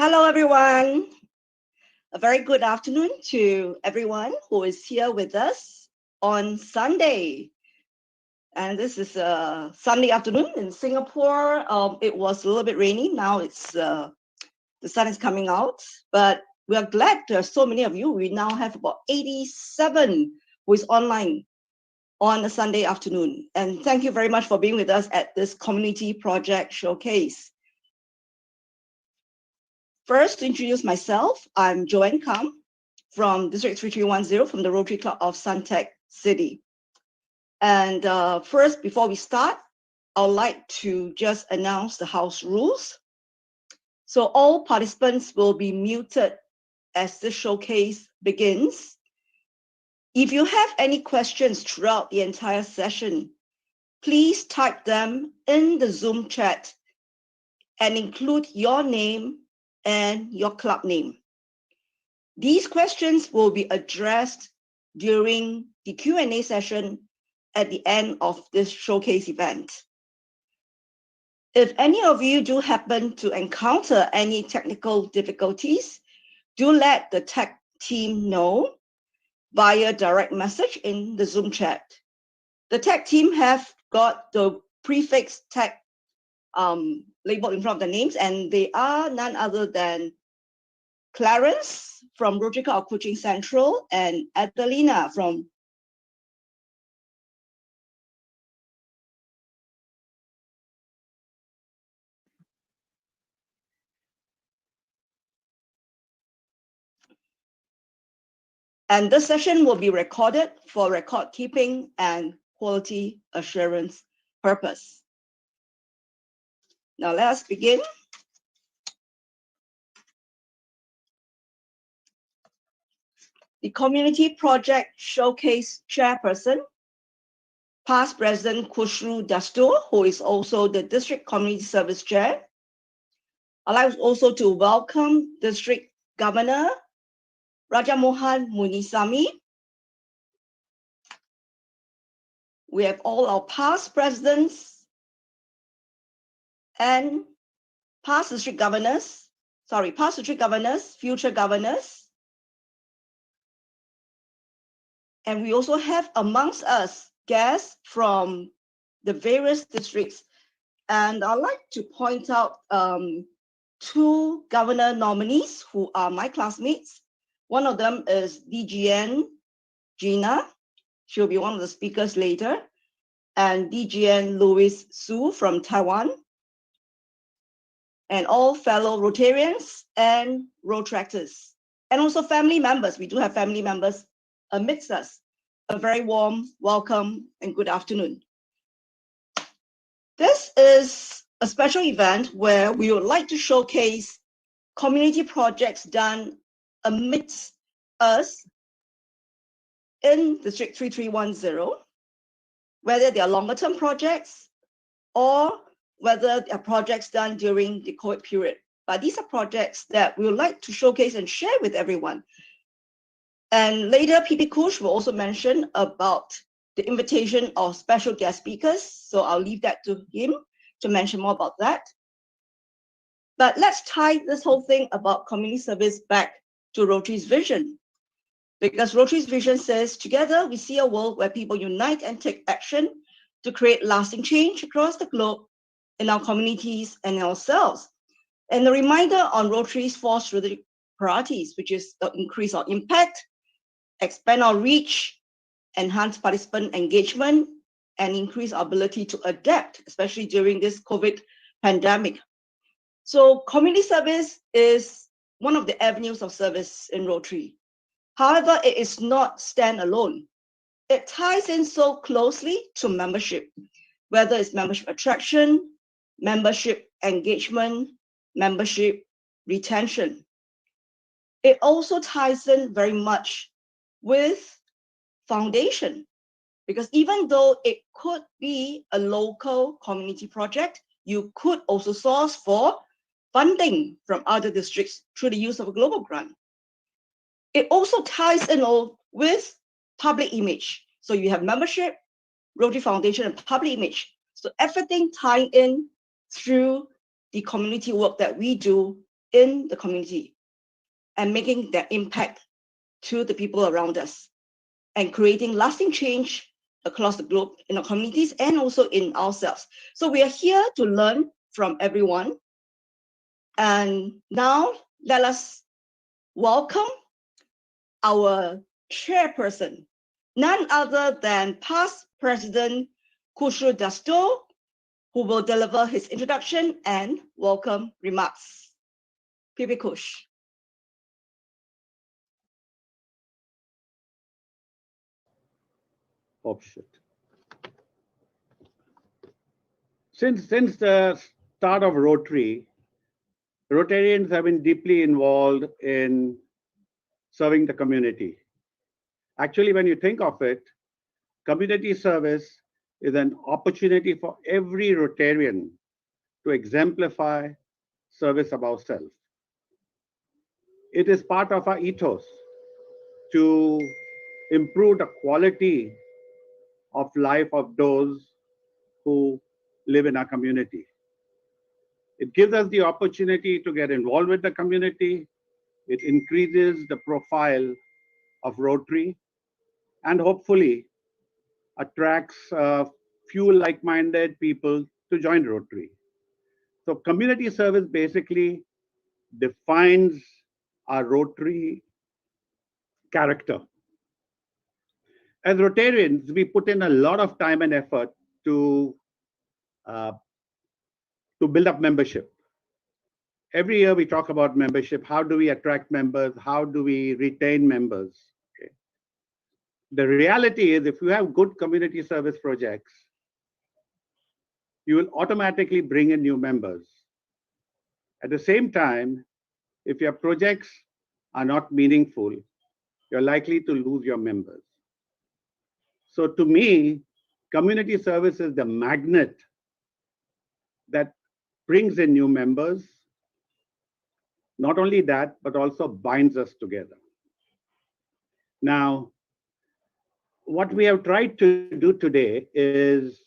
Hello, everyone. A very good afternoon to everyone who is here with us on Sunday. And this is a Sunday afternoon in Singapore. It was a little bit rainy. Now the sun is coming out, but we are glad there are so many of you. We now have about 87 who is online on a Sunday afternoon. And thank you very much for being with us at this community project showcase. First, to introduce myself, I'm Joanne Kam from District 3310 from the Rotary Club of Suntec City. And first, before we start, I would like to just announce the house rules. So all participants will be muted as the showcase begins. If you have any questions throughout the entire session, please type them in the Zoom chat and include your name and your club name. These questions will be addressed during the Q&A session at the end of this showcase event. If any of you do happen to encounter any technical difficulties, do let the tech team know via direct message in the Zoom chat. The tech team have got the prefix tech labeled in front of the names, and they are none other than Clarence from Rotary Club of Kuching Central and Adelina from and this session will be recorded for record keeping and quality assurance purpose. Now let us begin. The Community Project Showcase Chairperson, past President Khushru Dastur, who is also the District Community Service Chair. I'd like also to welcome District Governor Raja Mohan Munisamy. We have all our past presidents and past district governors, future governors. And we also have amongst us guests from the various districts. And I'd like to point out two governor nominees who are my classmates. One of them is DGN Gina. She'll be one of the speakers later. And DGN Louis Su from Taiwan. And all fellow Rotarians and Rotractors. And also family members. We do have family members amidst us. A very warm welcome and good afternoon. This is a special event where we would like to showcase community projects done amidst us in District 3310, whether they are longer term projects or whether they are projects done during the COVID period. But these are projects that we would like to showcase and share with everyone. And later, PP Kush will also mention about the invitation of special guest speakers. So I'll leave that to him to mention more about that. But let's tie this whole thing about community service back to Rotary's vision. Because Rotary's vision says, together we see a world where people unite and take action to create lasting change across the globe in our communities and ourselves. And a reminder on Rotary's four strategic priorities, which is to increase our impact, expand our reach, enhance participant engagement, and increase our ability to adapt, especially during this COVID pandemic. So community service is one of the avenues of service in Rotary. However, it is not standalone. It ties in so closely to membership, whether it's membership attraction, membership engagement, membership retention. It also ties in very much with foundation, because even though it could be a local community project, you could also source for funding from other districts through the use of a global grant. It also ties in with public image. So you have membership, Rotary Foundation, and public image. So everything tying in through the community work that we do in the community and making their impact to the people around us and creating lasting change across the globe in our communities and also in ourselves. So we are here to learn from everyone. And now let us welcome our chairperson, none other than past President Khushru Dastur, who will deliver his introduction and welcome remarks. Pipi Khush. Oh, shit. Since the start of Rotary, Rotarians have been deeply involved in serving the community. Actually, when you think of it, community service is an opportunity for every Rotarian to exemplify service above self. It is part of our ethos to improve the quality of life of those who live in our community. It gives us the opportunity to get involved with the community. It increases the profile of Rotary and hopefully attracts a few like-minded people to join Rotary. So community service basically defines our Rotary character. As Rotarians, we put in a lot of time and effort to build up membership. Every year we talk about membership. How do we attract members? How do we retain members? Okay. The reality is if you have good community service projects, you will automatically bring in new members. At the same time, if your projects are not meaningful, you're likely to lose your members. So to me, community service is the magnet that brings in new members. Not only that, but also binds us together. Now, what we have tried to do today is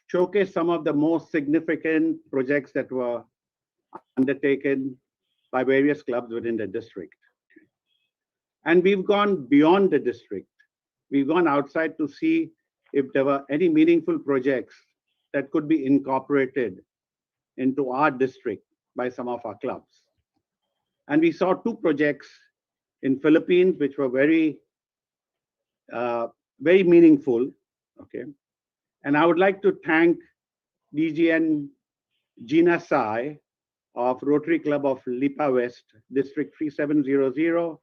showcase some of the most significant projects that were undertaken by various clubs within the district. And we've gone beyond the district. We've gone outside to see if there were any meaningful projects that could be incorporated into our district by some of our clubs. And we saw two projects in Philippines, which were very meaningful, okay? And I would like to thank DGN Gina Sai of Rotary Club of Lipa West, District 3700,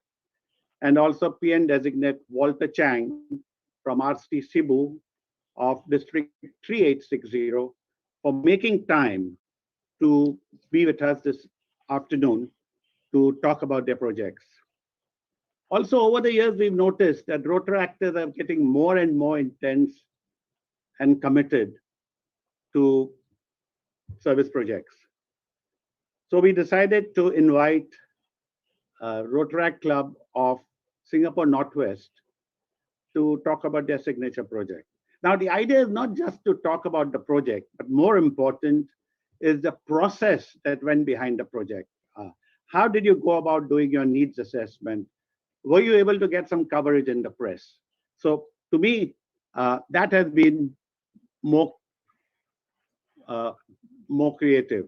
and also PN designate Walter Chang from RC Cebu of District 3860 for making time to be with us this afternoon to talk about their projects. Also, over the years, we've noticed that Rotaractors are getting more and more intense and committed to service projects. So we decided to invite Rotaract Club of Singapore Northwest to talk about their signature project. Now, the idea is not just to talk about the project, but more important is the process that went behind the project. How did you go about doing your needs assessment? Were you able to get some coverage in the press? So to me, that has been more creative.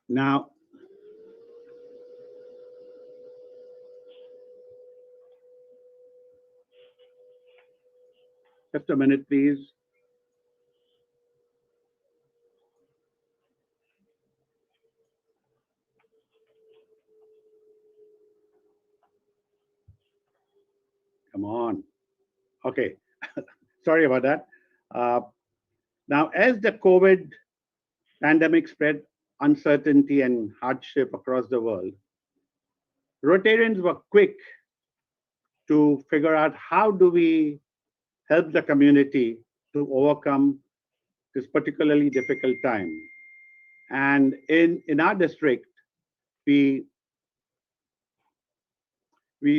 Now, just a minute, please. Come on. Okay, sorry about that. Now, as the COVID pandemic spread uncertainty and hardship across the world, Rotarians were quick to figure out how do we help the community to overcome this particularly difficult time. And in our district, we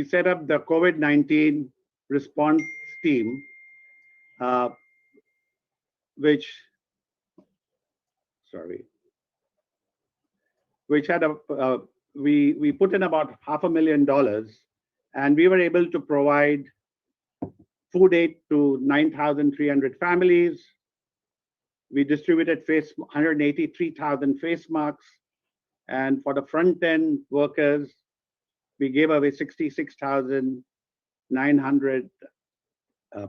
set up the COVID-19 response team, which which had we put in about $500,000, and we were able to provide food aid to 9,300 families. We distributed 183,000 face masks, and for the front-end workers, we gave away 66,900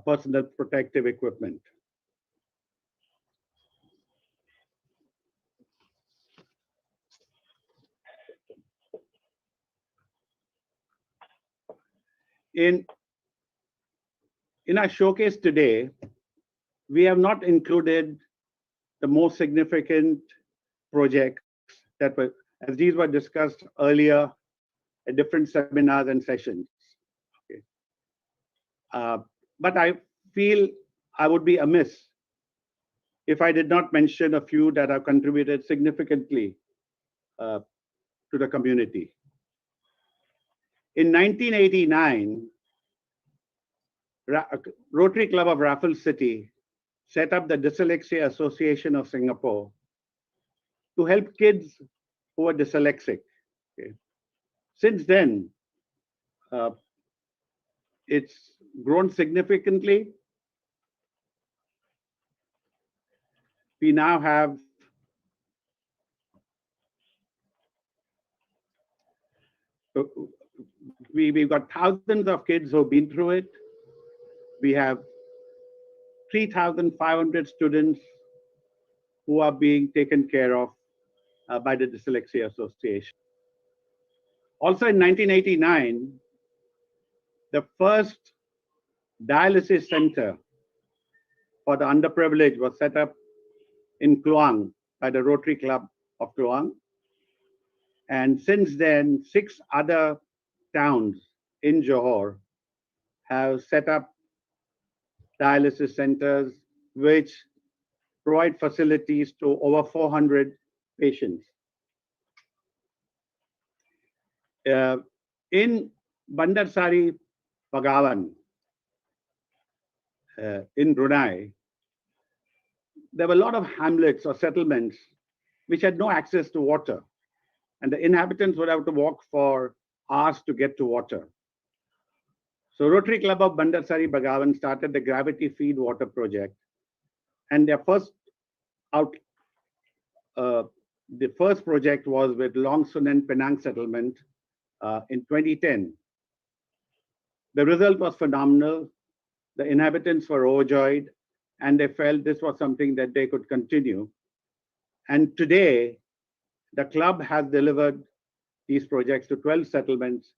personal protective equipment. In our showcase today, we have not included the most significant projects that were, as these were discussed earlier at different seminars and sessions. Okay. But I feel I would be amiss if I did not mention a few that have contributed significantly to the community. In 1989, Rotary Club of Raffles City set up the Dyslexia Association of Singapore to help kids who are dyslexic. Okay. Since then, it's grown significantly. We now have we've got thousands of kids who've been through it. We have 3,500 students who are being taken care of by the Dyslexia Association. Also in 1989, the first dialysis center for the underprivileged was set up in Kluang by the Rotary Club of Kluang. And since then, 6 other towns in Johor have set up dialysis centers which provide facilities to over 400 patients. In Bandarsari Pagawan, in Brunei, there were a lot of hamlets or settlements which had no access to water, and the inhabitants would have to walk for hours to get to water. So Rotary Club of Bandarsari Bagawan started the Gravity Feed Water Project, and their first the first project was with Long Sun and Penang settlement in 2010. The result was phenomenal. The inhabitants were overjoyed, and they felt this was something that they could continue. And today, the club has delivered these projects to 12 settlements,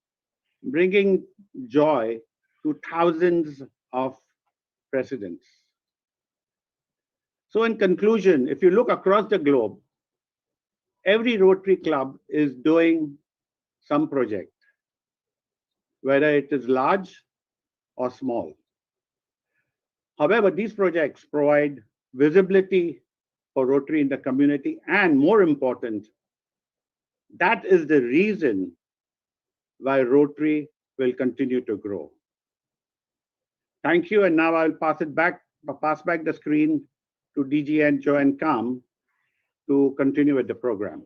bringing joy to thousands of residents. So in conclusion, if you look across the globe, every Rotary Club is doing some project, whether it is large or small. However, these projects provide visibility for Rotary in the community, and more important, that is the reason why Rotary will continue to grow. Thank you, and now I'll pass back the screen to DGN Joe and Kam to continue with the program.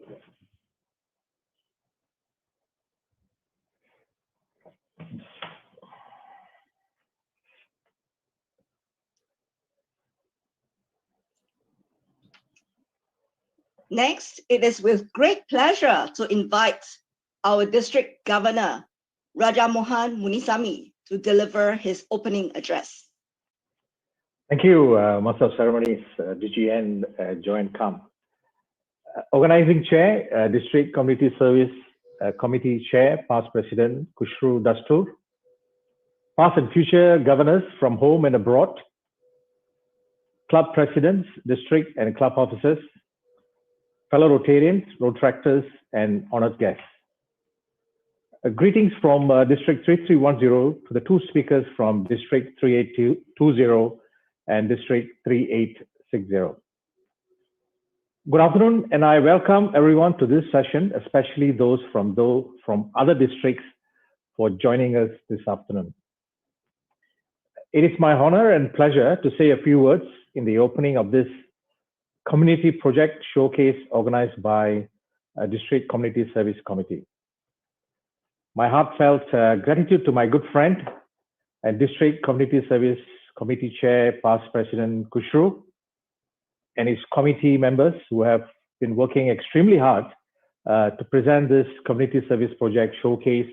Next, it is with great pleasure to invite our District Governor, Raja Mohan Munisamy, to deliver his opening address. Thank you, Master of Ceremonies, DGN Joe and Kam. Organizing Chair, District Community Service Committee Chair, Past President Kushru Dastur, past and future governors from home and abroad, club presidents, district and club officers, fellow Rotarians, Rotractors, and honored guests. Greetings from District 3310 to the 2 speakers from District 3820 and District 3860. Good afternoon, and I welcome everyone to this session, especially those from other districts for joining us this afternoon. It is my honor and pleasure to say a few words in the opening of this community project showcase organized by District Community Service Committee. My heartfelt gratitude to my good friend and District Community Service Committee Chair, past President Kushru, and his committee members who have been working extremely hard to present this community service project showcase,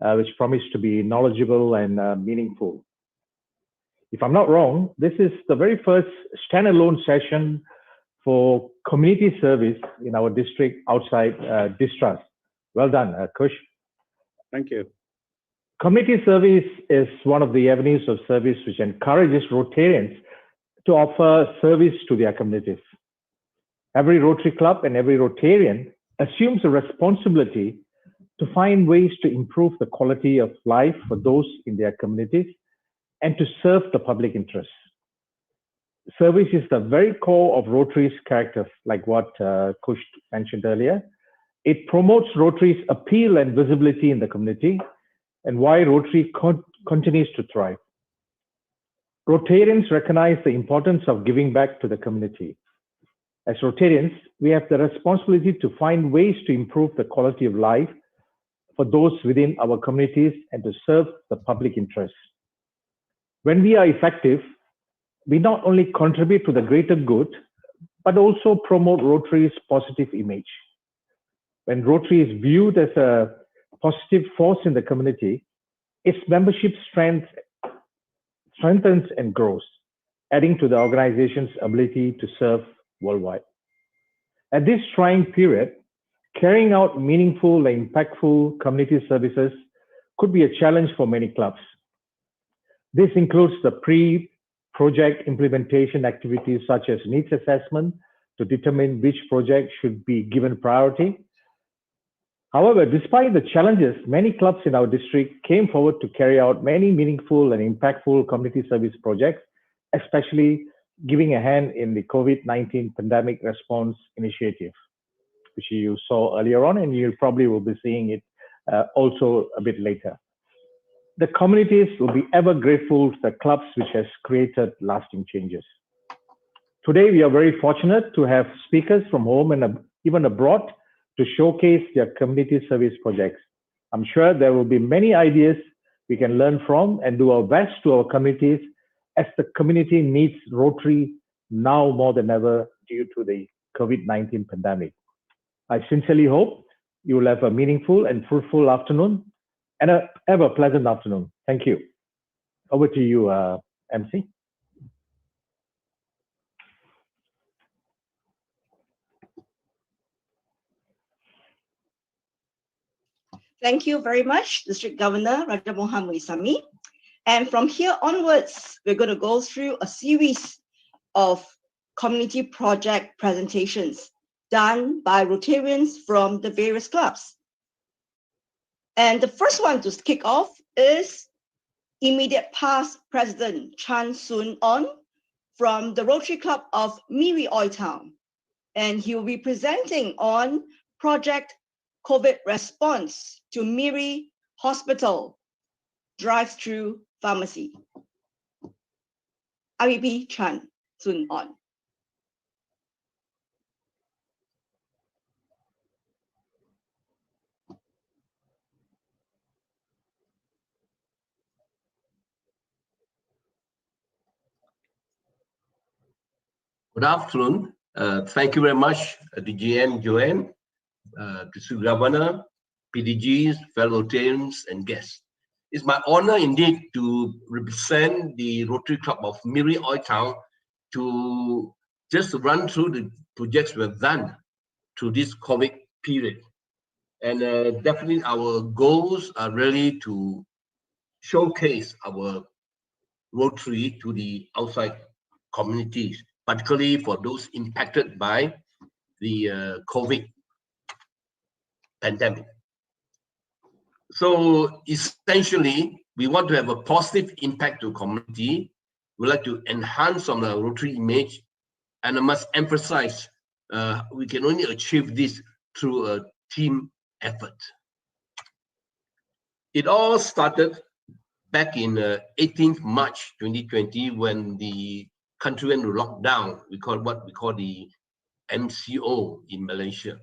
which promised to be knowledgeable and meaningful. If I'm not wrong, this is the very first standalone session for community service in our district outside distrust. Well done, Kush. Thank you. Community service is one of the avenues of service which encourages Rotarians to offer service to their communities. Every Rotary Club and every Rotarian assumes a responsibility to find ways to improve the quality of life for those in their communities and to serve the public interest. Service is the very core of Rotary's character, like what Kush mentioned earlier. It promotes Rotary's appeal and visibility in the community and why Rotary continues to thrive. Rotarians recognize the importance of giving back to the community. As Rotarians, we have the responsibility to find ways to improve the quality of life for those within our communities and to serve the public interest. When we are effective, we not only contribute to the greater good, but also promote Rotary's positive image. When Rotary is viewed as a positive force in the community, its membership strengthens and grows, adding to the organization's ability to serve worldwide. At this trying period, carrying out meaningful and impactful community services could be a challenge for many clubs. This includes the pre-project implementation activities such as needs assessment to determine which project should be given priority. However, despite the challenges, many clubs in our district came forward to carry out many meaningful and impactful community service projects, especially giving a hand in the COVID-19 pandemic response initiative, which you saw earlier on, and you probably will be seeing it also a bit later. The communities will be ever grateful to the clubs which has created lasting changes. Today, we are very fortunate to have speakers from home and even abroad to showcase their community service projects. I'm sure there will be many ideas we can learn from and do our best to our communities as the community needs Rotary now more than ever due to the COVID-19 pandemic. I sincerely hope you will have a meaningful and fruitful afternoon and a ever pleasant afternoon. Thank you. Over to you, MC. Thank you very much, District Governor Raja Mohan Mulisami. And from here onwards, we're going to go through a series of community project presentations done by Rotarians from the various clubs. And the first one to kick off is immediate past President Chan Soon On from the Rotary Club of Miri Oi Town. And he will be presenting on Project COVID Response to Miri Hospital Drive-Through Pharmacy. IVP Chan Soon On. Good afternoon. Thank you very much, DGN Joanne, District Governor, PDGs, fellow Rotarians, and guests. It's my honor indeed to represent the Rotary Club of Miri Oi Town to just run through the projects we've done through this COVID period. And definitely our goals are really to showcase our Rotary to the outside communities, particularly for those impacted by the COVID pandemic. So essentially, we want to have a positive impact to community. We like to enhance on the Rotary image, and I must emphasize, we can only achieve this through a team effort. It all started back in 18th March 2020 when the country went to lockdown. We call what we call the MCO in Malaysia.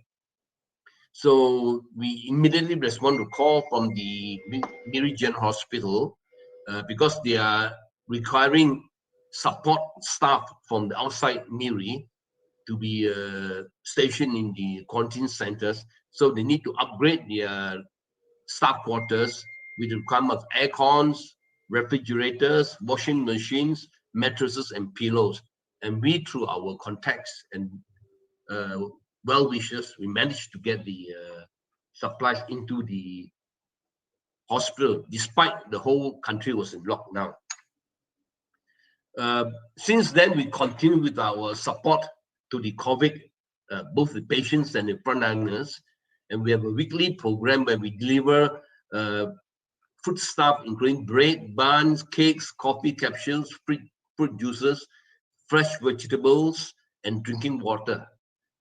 So we immediately respond to call from the Miri General Hospital because they are requiring support staff from the outside Miri to be stationed in the quarantine centers. So they need to upgrade their staff quarters with the requirement of air cons, refrigerators, washing machines, mattresses, and pillows. And we, through our contacts and well-wishers, we managed to get the supplies into the hospital, despite the whole country was in lockdown. Since then, we continue with our support to the COVID, both the patients and the frontliners, and we have a weekly program where we deliver food stuff, including bread, buns, cakes, coffee capsules, fruit juices, fresh vegetables, and drinking water.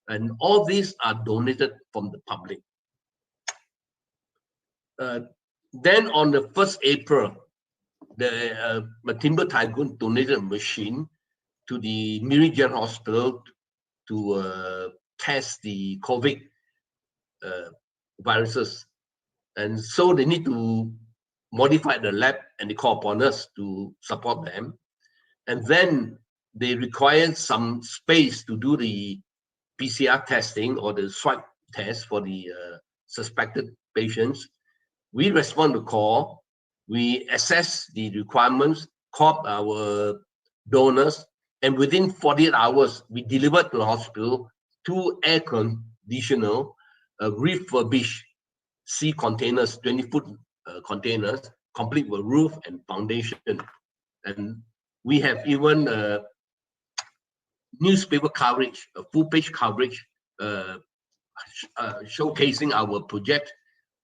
And all these are donated from the public. Then on the 1st April, the Matimba Tycoon donated a machine to the Miri General Hospital to test the COVID viruses. And so they need to modify the lab, and they call upon us to support them. And then they required some space to do the PCR testing or the swab test for the suspected patients. We respond to call, we assess the requirements, call our donors, and within 48 hours, we delivered to the hospital 2 air-conditioned, refurbished sea containers, 20-foot containers, complete with roof and foundation. And we have even newspaper coverage, a full-page coverage, showcasing our project.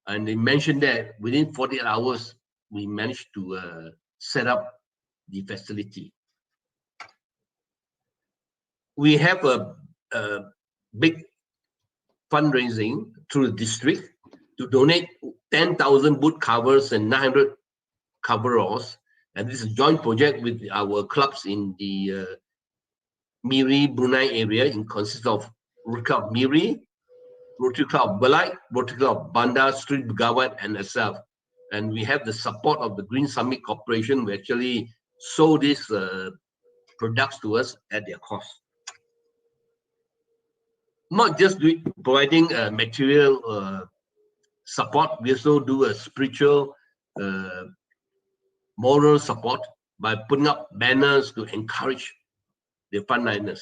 And they mentioned that within 48 hours, we managed to set up the facility. We have a big fundraising through the district to donate 10,000 boot covers and 900 coveralls. And this is a joint project with our clubs in the Miri, Brunei area. It consists of Rotary Club Miri, Rotary Club Belait, Rotary Club Bandar, Street Begawat, and myself. And we have the support of the Green Summit Corporation, who actually sold these products to us at their cost. Not just providing material support, we also do a spiritual, moral support by putting up banners to encourage the frontliners.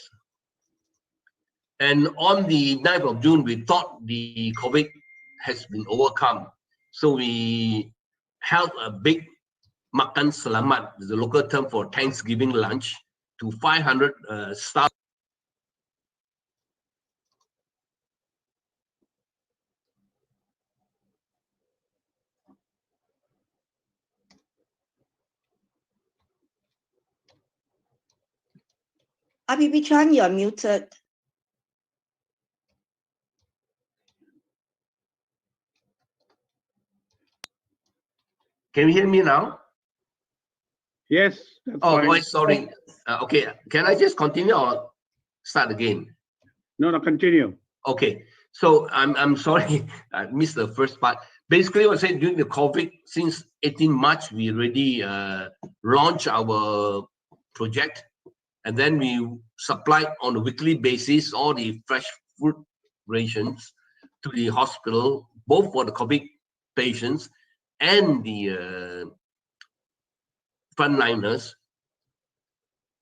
And on the 9th of June, we thought the COVID has been overcome. So we held a big Makan Selamat, the local term for Thanksgiving lunch, to 500 staff. IPP Chan, you're muted. Can you hear me now? Yes. That's Oh, fine. sorry. Okay, can I just continue or start again? No, continue. Okay, so I'm sorry, I missed the first part. Basically, I was saying during the COVID, since 18 March, we already launched our project, and then we supplied on a weekly basis all the fresh food rations to the hospital, both for the COVID patients and the frontliners.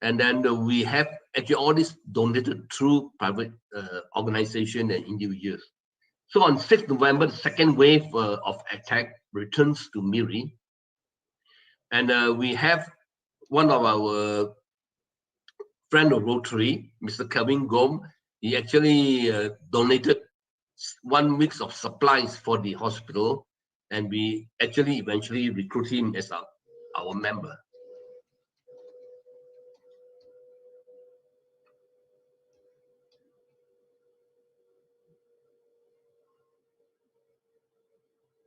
And then we have actually all this donated through private organization and individuals. So on 6th November, the second wave of attack returns to Miri. And we have one of our friend of Rotary, Mr. Kevin Gom. He actually donated 1 week of supplies for the hospital. And we actually eventually recruit him as our member.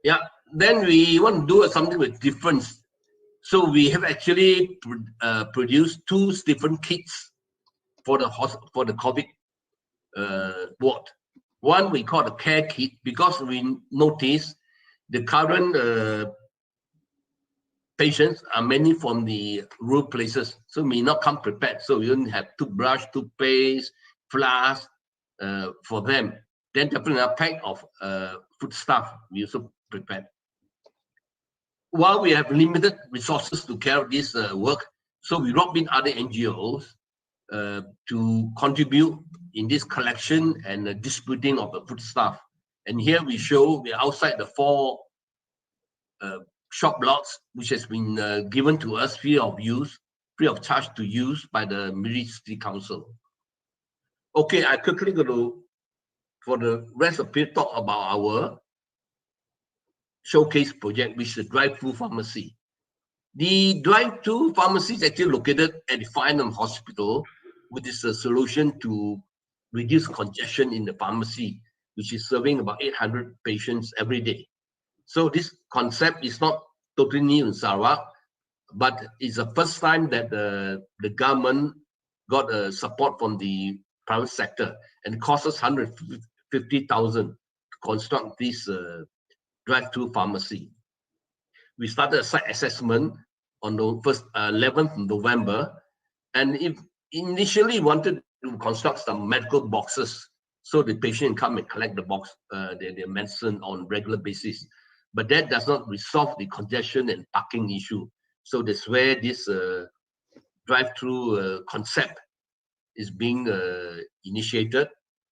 Yeah, then we want to do something with difference. So we have actually produced 2 different kits for the COVID ward. One we call the care kit, because we notice the current patients are many from the rural places, so may not come prepared. So we only have toothbrush, toothpaste, flask for them. Then definitely a pack of food stuff we also prepared. While we have limited resources to carry out this work, so we rope in other NGOs to contribute in this collection and distributing of the food stuff. And here we show we're outside the 4 shop blocks, which has been given to us free of charge to use by the Miri City Council. Okay, I quickly go to, for the rest of the talk about our showcase project, which is the drive-through pharmacy. The drive-through pharmacy is actually located at the Farnham Hospital, which is a solution to reduce congestion in the pharmacy, which is serving about 800 patients every day. So this concept is not totally new in Sarawak, but it's the first time that the government got support from the private sector, and it cost us 150,000 to construct this drive-through pharmacy. We started a site assessment on the 11th of November, and if initially wanted to construct some medical boxes so the patient come and collect the box, their medicine on regular basis. But that does not resolve the congestion and parking issue. So that's where this drive-through concept is being initiated.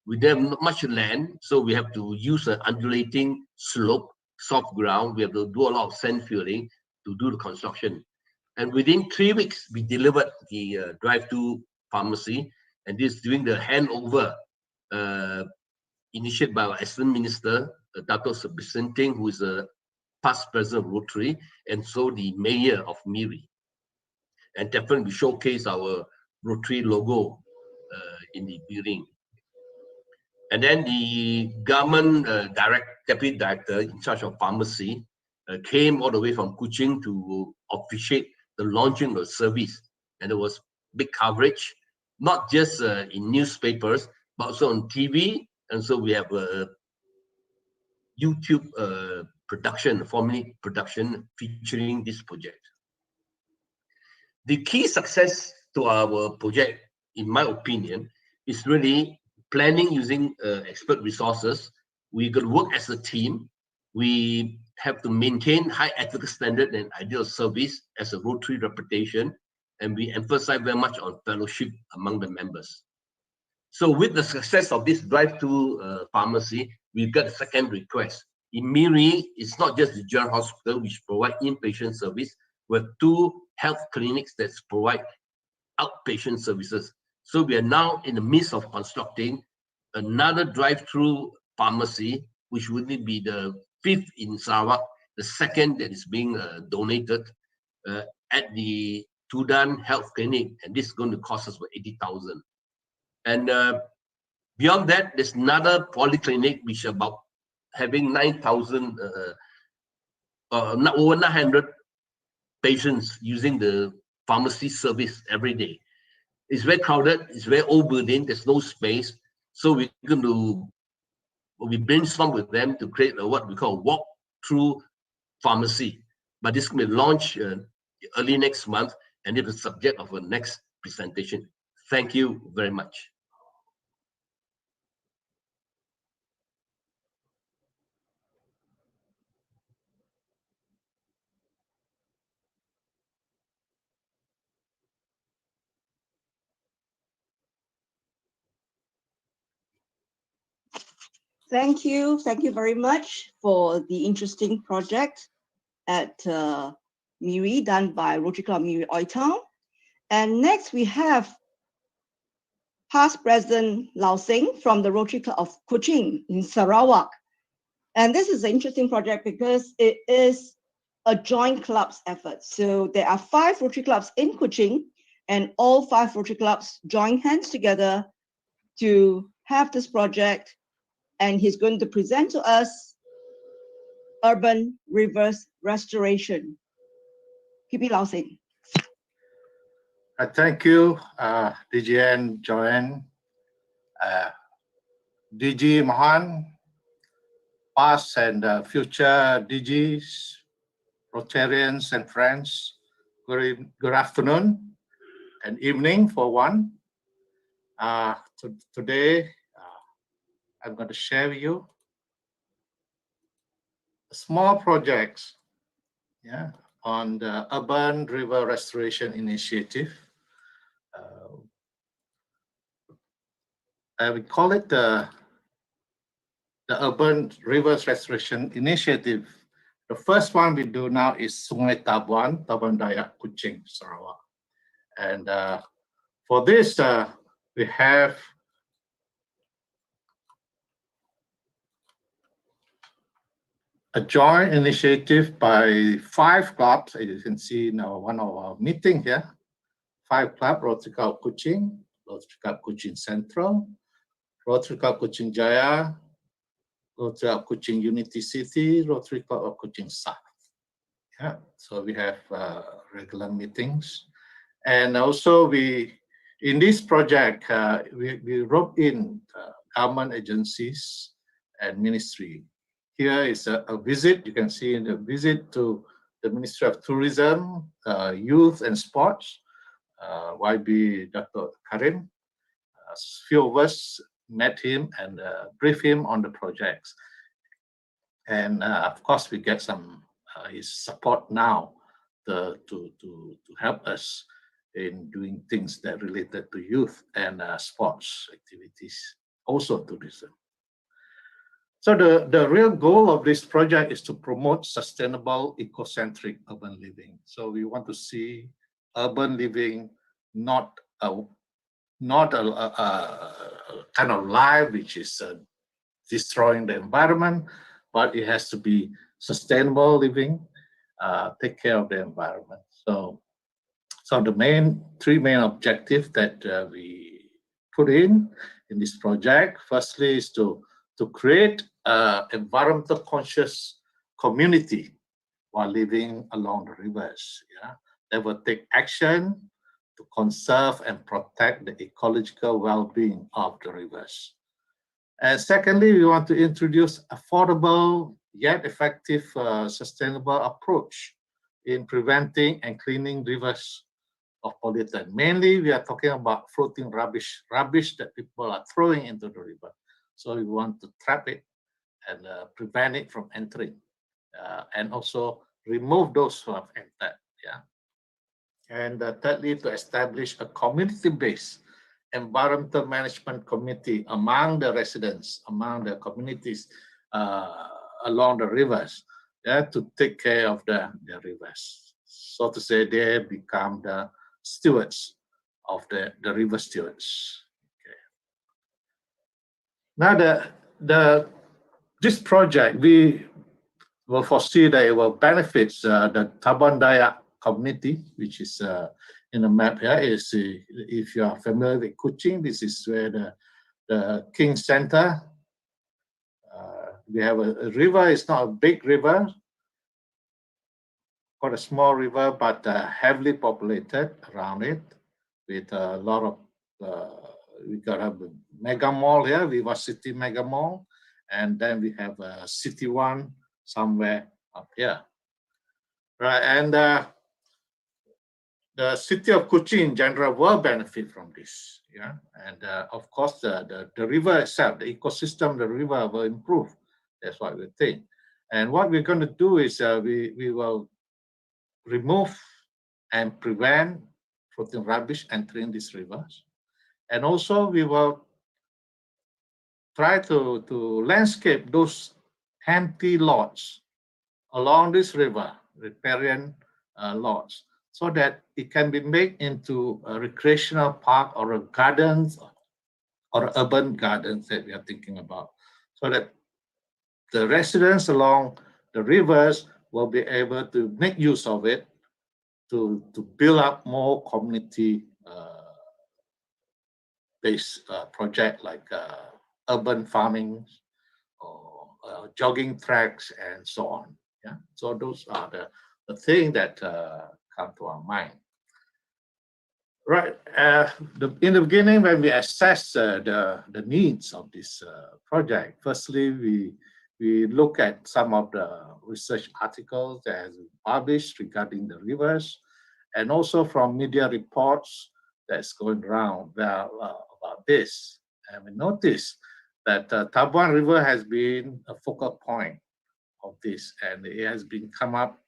We don't have much land, so we have to use an undulating slope, soft ground. We have to do a lot of sand filling to do the construction. And within 3 weeks, we delivered the drive-through pharmacy, and this during the handover initiated by our Assistant Minister, Dato' Sebisenting, who is a past president of Rotary, and so the mayor of Miri. And definitely we showcase our Rotary logo in the building. And then the government deputy director in charge of pharmacy came all the way from Kuching to officiate the launching of the service. And there was big coverage, not just in newspapers, but also on TV. And so we have a YouTube production, 4-minute production featuring this project. The key success to our project, in my opinion, is really planning using expert resources. We got to work as a team. We have to maintain high ethical standard and ideal service as a Rotary reputation, and we emphasize very much on fellowship among the members. So with the success of this drive-through pharmacy, we've got a second request. In Miri, it's not just the General Hospital which provide inpatient service. We have 2 health clinics that provide outpatient services. So we are now in the midst of constructing another drive-through pharmacy, which would be the 5th in Sarawak, the 2nd that is being donated at the Tudan Health Clinic, and this is going to cost us about 80,000. And beyond that, there's another polyclinic which is about having 9,000, over 900 patients using the pharmacy service every day. It's very crowded, it's very old building, there's no space. So we're going to, we brainstorm with them to create what we call walk-through pharmacy. But this will be launched early next month, and it is the subject of a next presentation. Thank you very much. Thank you very much for the interesting project at Miri, done by Rotary Club Miri Oi Town. And next we have past President Lau Sing from the Rotary Club of Kuching in Sarawak. And this is an interesting project because it is a joint club's effort. So there are 5 Rotary clubs in Kuching, and all 5 Rotary clubs join hands together to have this project. And he's going to present to us urban rivers restoration. PP Lau Sing. Thank you, DGN, Joanne. DG Mohan, past and future DGs, Rotarians and friends, good afternoon and evening for one. Today, I'm going to share with you a small projects, on the Urban River Restoration Initiative. I would call it the Urban Rivers Restoration Initiative. The first one we do now is Sungai Tabuan Dayak, Kuching, Sarawak. And for this, we have a joint initiative by 5 clubs. As you can see in one of our meeting here. 5 clubs: Rotary Club Kuching, Rotary Club Kuching Central, Rotary Club Kuching Jaya, Rotary Club Kuching Unity City, Rotary Club of Kuching South. Yeah, so we have regular meetings. And also in this project, we wrote in government agencies and ministry. Here is a visit. You can see in the visit to the Ministry of Tourism, Youth and Sports, YB Dr. Karim. A few of us met him and briefed him on the projects. And of course, we get some his support now to help us in doing things that related to youth and sports activities, also tourism. So the real goal of this project is to promote sustainable, ecocentric urban living. So we want to see urban living not a kind of life which is destroying the environment, but it has to be sustainable living, take care of the environment. So the 3 main objectives that we put in this project, firstly, is to create an environmental conscious community while living along the rivers. They will take action to conserve and protect the ecological well-being of the rivers. And secondly, we want to introduce affordable yet effective sustainable approach in preventing and cleaning rivers of pollutant. Mainly, we are talking about floating rubbish that people are throwing into the river. So we want to trap it and prevent it from entering, and also remove those who have entered. And thirdly, to establish a community-based environmental management committee among the residents, among the communities along the rivers, to take care of the rivers. So to say, they become the stewards of the river stewards. Okay. Now this project, we will foresee that it will benefit the Tabuan Dayak community, which is in the map here. Is if you are familiar with Kuching, this is where the King Center. We have a river. It's not a big river, quite a small river, but heavily populated around it, with a lot of. We got a mega mall here, Viva City Mega Mall, and then we have a City One somewhere up here, right? And the city of Kuching in general will benefit from this, and of course the river itself, the ecosystem of the river will improve. That's what we think. And what we're going to do is we will remove and prevent floating rubbish entering these rivers, and also we will try to landscape those empty lots along this river, riparian lots, so that it can be made into a recreational park or a gardens or urban gardens that we are thinking about, so that the residents along the rivers will be able to make use of it to build up more community based project like urban farming or jogging tracks and so on. So those are the things that come to our mind. Right. In the beginning, when we assess the needs of this project, firstly, we look at some of the research articles that have been published regarding the rivers, and also from media reports that's going around about this. And we noticed that Tabuan River has been a focal point of this, and it has been come up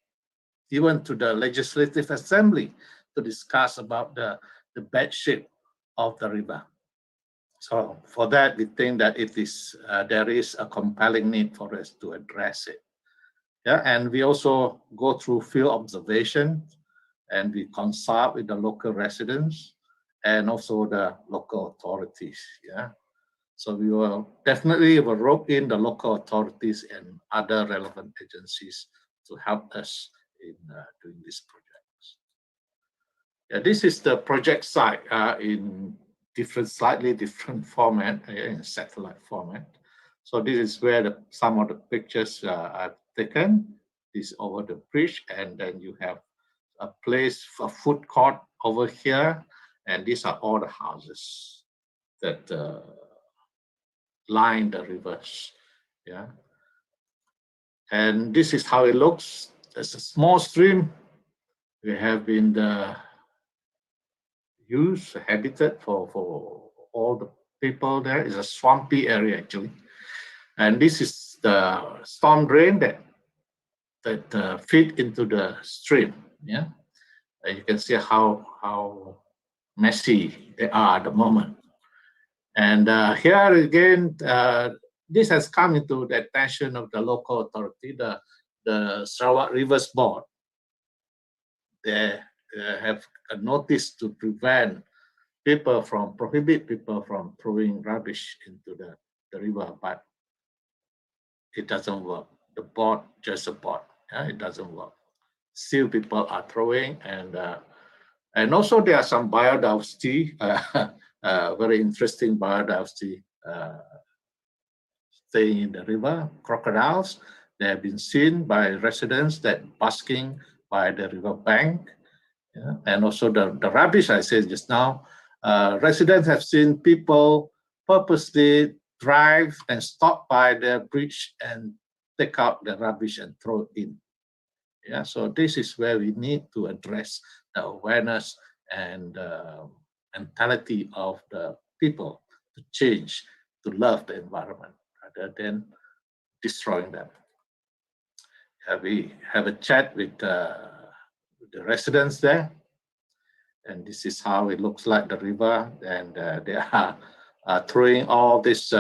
even to the Legislative Assembly to discuss about the bed shape of the river. So for that, we think that it is there is a compelling need for us to address it. Yeah, and we also go through field observation, and we consult with the local residents and also the local authorities. Yeah, so we will definitely rope in the local authorities and other relevant agencies to help us in doing this project. Yeah, this is the project site in slightly different format, in satellite format. So this is where some of the pictures are taken. This over the bridge, and then you have a place, a food court over here, and these are all the houses that line the rivers. Yeah, and this is how it looks. There's a small stream. We have been habitat for all the people there. It's a swampy area actually, and this is the storm drain that feed into the stream. Yeah, and you can see how messy they are at the moment. And here again, this has come into the attention of the local authority, the Sarawak Rivers Board. They have a notice to prohibit people from throwing rubbish into the river, but it doesn't work. The board, just a board, yeah, it doesn't work. Still people are throwing, and also there are some biodiversity, very interesting biodiversity staying in the river. Crocodiles, they have been seen by residents that basking by the river bank. Yeah? And also the rubbish I said just now, residents have seen people purposely drive and stop by the bridge and take out the rubbish and throw it in. Yeah, so this is where we need to address the awareness and mentality of the people to change, to love the environment rather than destroying them. We have a chat with the residents there, and this is how it looks like the river, and they are throwing all this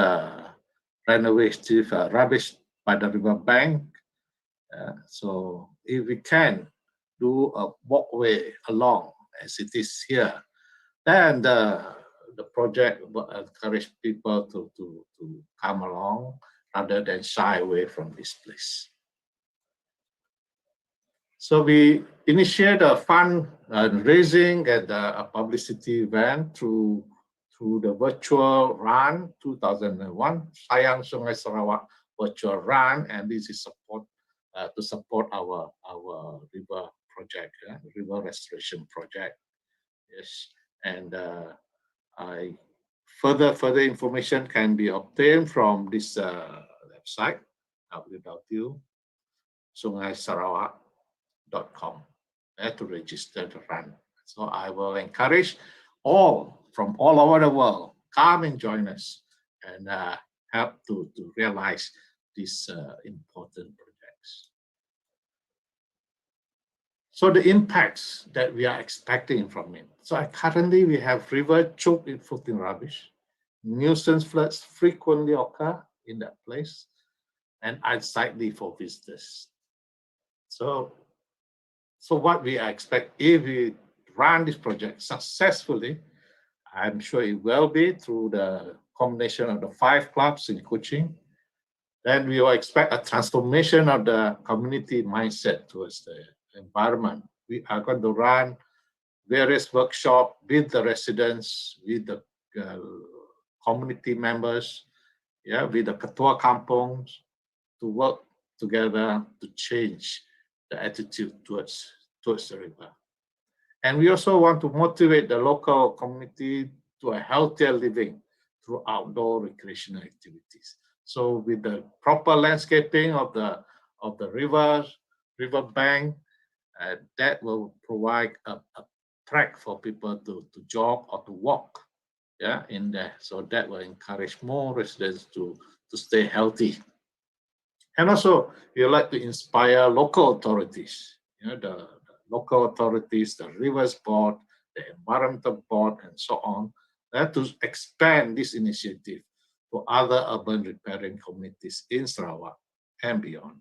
rubbish by the river bank. So if we can do a walkway along as it is here, then the project will encourage people to come along rather than shy away from this place. So we initiate a fund raising and a publicity event through the virtual run 2001, SAYANG SUNGAI SARAWAK virtual run, and this is to support our river project, river restoration project. Yes, and further information can be obtained from this website www.sungaisarawak.com to register the run. So I will encourage all from all over the world, come and join us and help to realize these important projects. So the impacts that we are expecting from it. So currently we have river choked with floating rubbish. Nuisance floods frequently occur in that place and unsightly for visitors. So what we expect, if we run this project successfully, I'm sure it will be through the combination of the 5 clubs in Kuching, then we will expect a transformation of the community mindset towards the environment. We are going to run various workshops with the residents, with the community members, yeah, with the Ketua Kampongs, to work together to change the attitude towards the river. And we also want to motivate the local community to a healthier living through outdoor recreational activities. So with the proper landscaping of the rivers, river bank, that will provide a track for people to jog or to walk, yeah, in there. So that will encourage more residents to stay healthy. And also, we would like to inspire local authorities, you know, the local authorities, the Rivers Board, the Environmental Board, and so on, to expand this initiative to other urban riparian communities in Sarawak and beyond.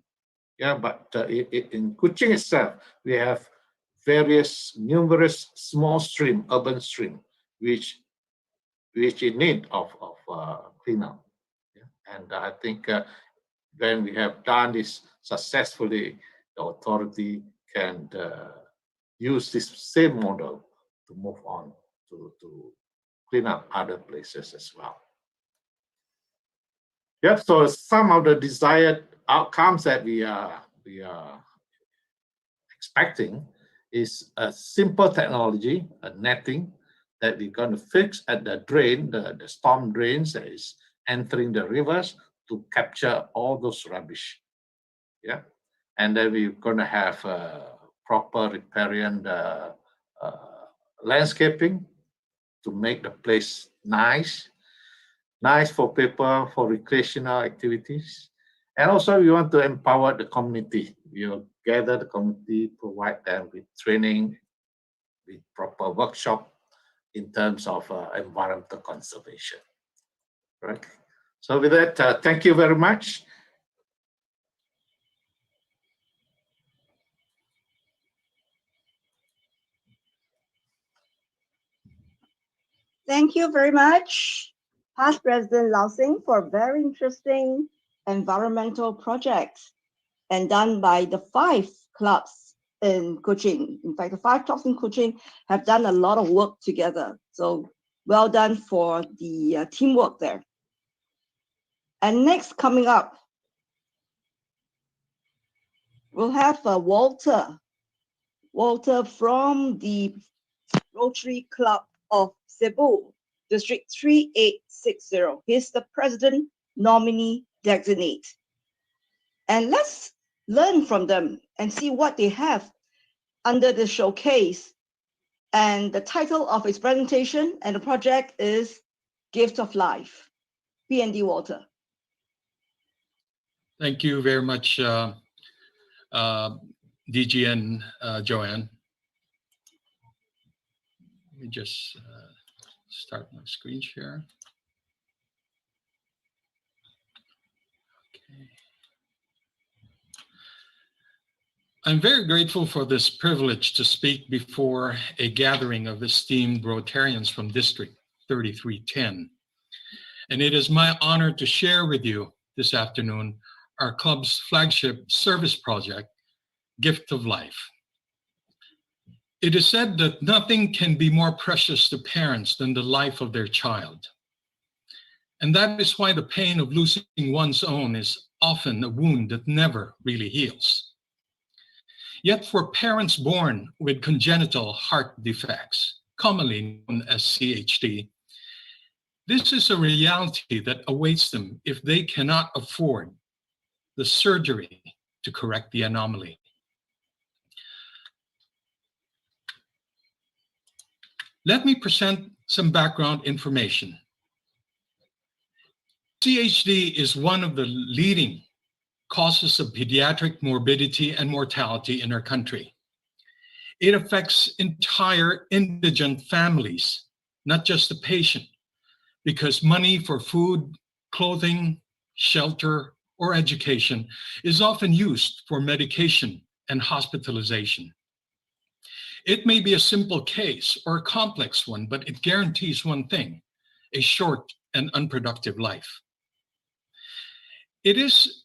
Yeah, but in Kuching itself, we have numerous small stream, urban stream, which in need of cleanup. Yeah? And I think when we have done this successfully, the authority can use this same model to move on to clean up other places as well. Yep, so some of the desired outcomes that we are expecting is a simple technology, a netting that we're going to fix at the drain, the storm drains that is entering the rivers to capture all those rubbish. Yeah, and then we're going to have proper riparian landscaping to make the place nice for people, for recreational activities. And also we want to empower the community. We will gather the community, provide them with training, with proper workshop in terms of environmental conservation, right? So with that, thank you very much. Thank you very much, Past President Lau Sing, for very interesting environmental projects and done by the 5 clubs in Kuching. In fact, the 5 clubs in Kuching have done a lot of work together. So well done for the teamwork there. And next coming up, we'll have Walter from the Rotary Club of Cebu, District 3860. He's the president nominee designate. And let's learn from them and see what they have under the showcase. And the title of his presentation and the project is Gift of Life. P&D Walter. Thank you very much, DG and Joanne. Let me just start my screen share. Okay. I'm very grateful for this privilege to speak before a gathering of esteemed Rotarians from District 3310. And it is my honor to share with you this afternoon our club's flagship service project, Gift of Life. It is said that nothing can be more precious to parents than the life of their child. And that is why the pain of losing one's own is often a wound that never really heals. Yet for parents born with congenital heart defects, commonly known as CHD, this is a reality that awaits them if they cannot afford the surgery to correct the anomaly. Let me present some background information. CHD is one of the leading causes of pediatric morbidity and mortality in our country. It affects entire indigent families, not just the patient, because money for food, clothing, shelter, or education is often used for medication and hospitalization. It may be a simple case or a complex one, but it guarantees one thing: a short and unproductive life. It is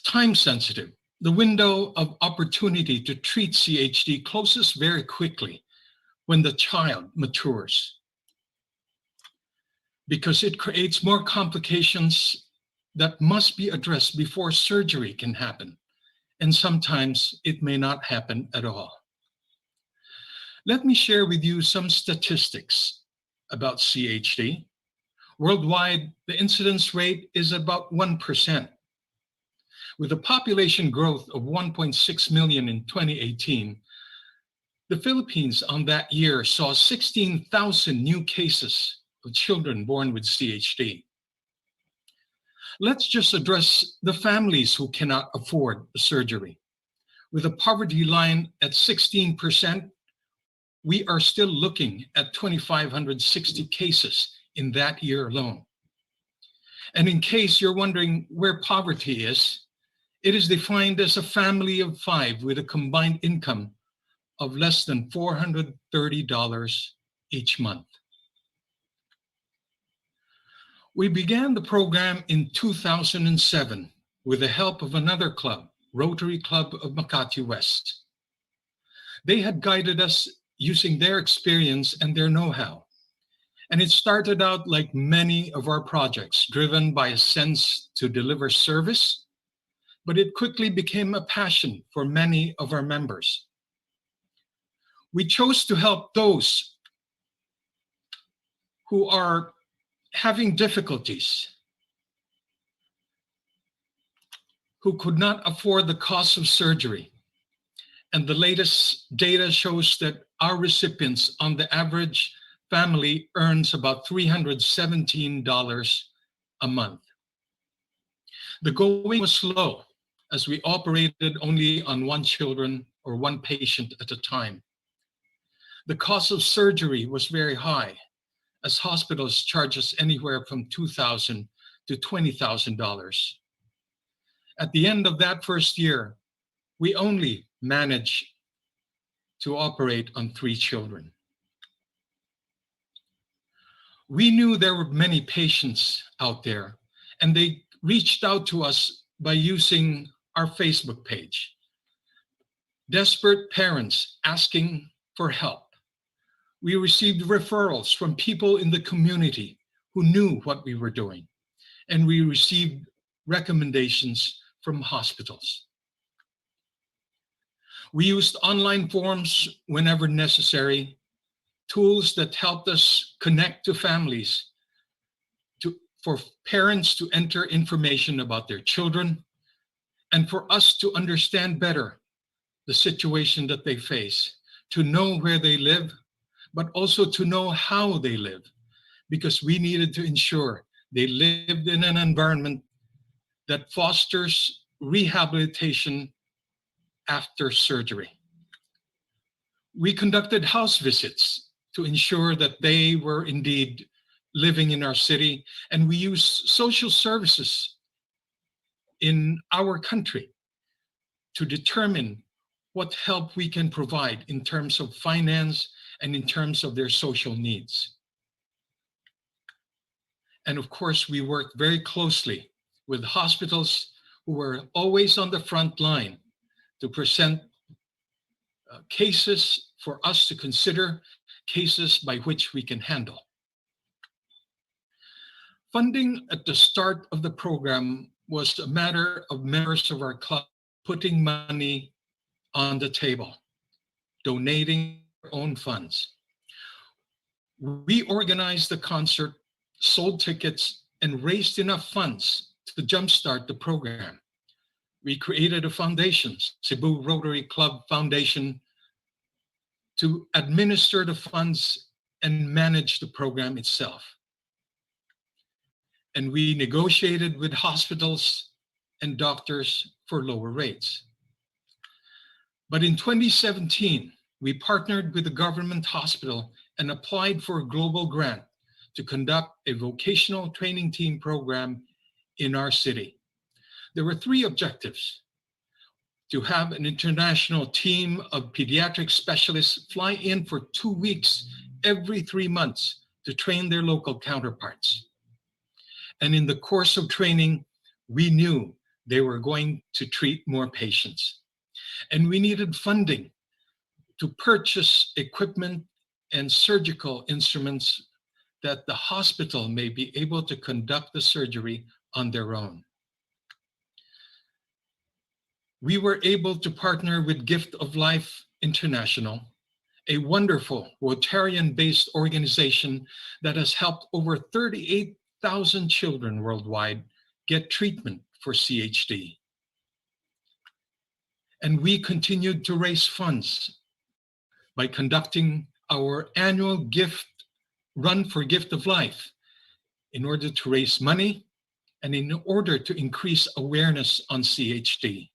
time sensitive. The window of opportunity to treat CHD closes very quickly when the child matures, because it creates more complications that must be addressed before surgery can happen. And sometimes it may not happen at all. Let me share with you some statistics about CHD. Worldwide, the incidence rate is about 1%. With a population growth of 1.6 million in 2018, the Philippines on that year saw 16,000 new cases of children born with CHD. Let's just address the families who cannot afford the surgery. With a poverty line at 16%, we are still looking at 2,560 cases in that year alone. And in case you're wondering where poverty is, it is defined as a family of 5 with a combined income of less than $430 each month. We began the program in 2007 with the help of another club, Rotary Club of Makati West. They had guided us using their experience and their know-how. And it started out like many of our projects, driven by a sense to deliver service, but it quickly became a passion for many of our members. We chose to help those who are having difficulties, who could not afford the cost of surgery. And the latest data shows that our recipients on the average family earns about $317 a month. The going was slow as we operated only on one children or one patient at a time. The cost of surgery was very high, as hospitals charge us anywhere from $2,000 to $20,000. At the end of that first year, we only managed to operate on 3 children. We knew there were many patients out there, and they reached out to us by using our Facebook page. Desperate parents asking for help. We received referrals from people in the community who knew what we were doing, and we received recommendations from hospitals. We used online forums whenever necessary, tools that helped us connect to families, for parents to enter information about their children, and for us to understand better the situation that they face, to know where they live, but also to know how they live, because we needed to ensure they lived in an environment that fosters rehabilitation after surgery. We conducted house visits to ensure that they were indeed living in our city, and we used social services in our country to determine what help we can provide in terms of finance and in terms of their social needs. And of course, we worked very closely with hospitals who were always on the front line to present cases for us to consider, cases by which we can handle. Funding at the start of the program was a matter of members of our club putting money on the table, donating their own funds. We organized the concert, sold tickets, and raised enough funds to jumpstart the program. We created a foundation, Cebu Rotary Club Foundation, to administer the funds and manage the program itself. And we negotiated with hospitals and doctors for lower rates. But in 2017, we partnered with the government hospital and applied for a global grant to conduct a vocational training team program in our city. There were 3 objectives: to have an international team of pediatric specialists fly in for 2 weeks every 3 months to train their local counterparts. And in the course of training, we knew they were going to treat more patients. And we needed funding to purchase equipment and surgical instruments that the hospital may be able to conduct the surgery on their own. We were able to partner with Gift of Life International a wonderful Rotarian-based organization that has helped over 38,000 children worldwide get treatment for CHD. And we continued to raise funds by conducting our annual Run for Gift of Life in order to raise money and in order to increase awareness on CHD.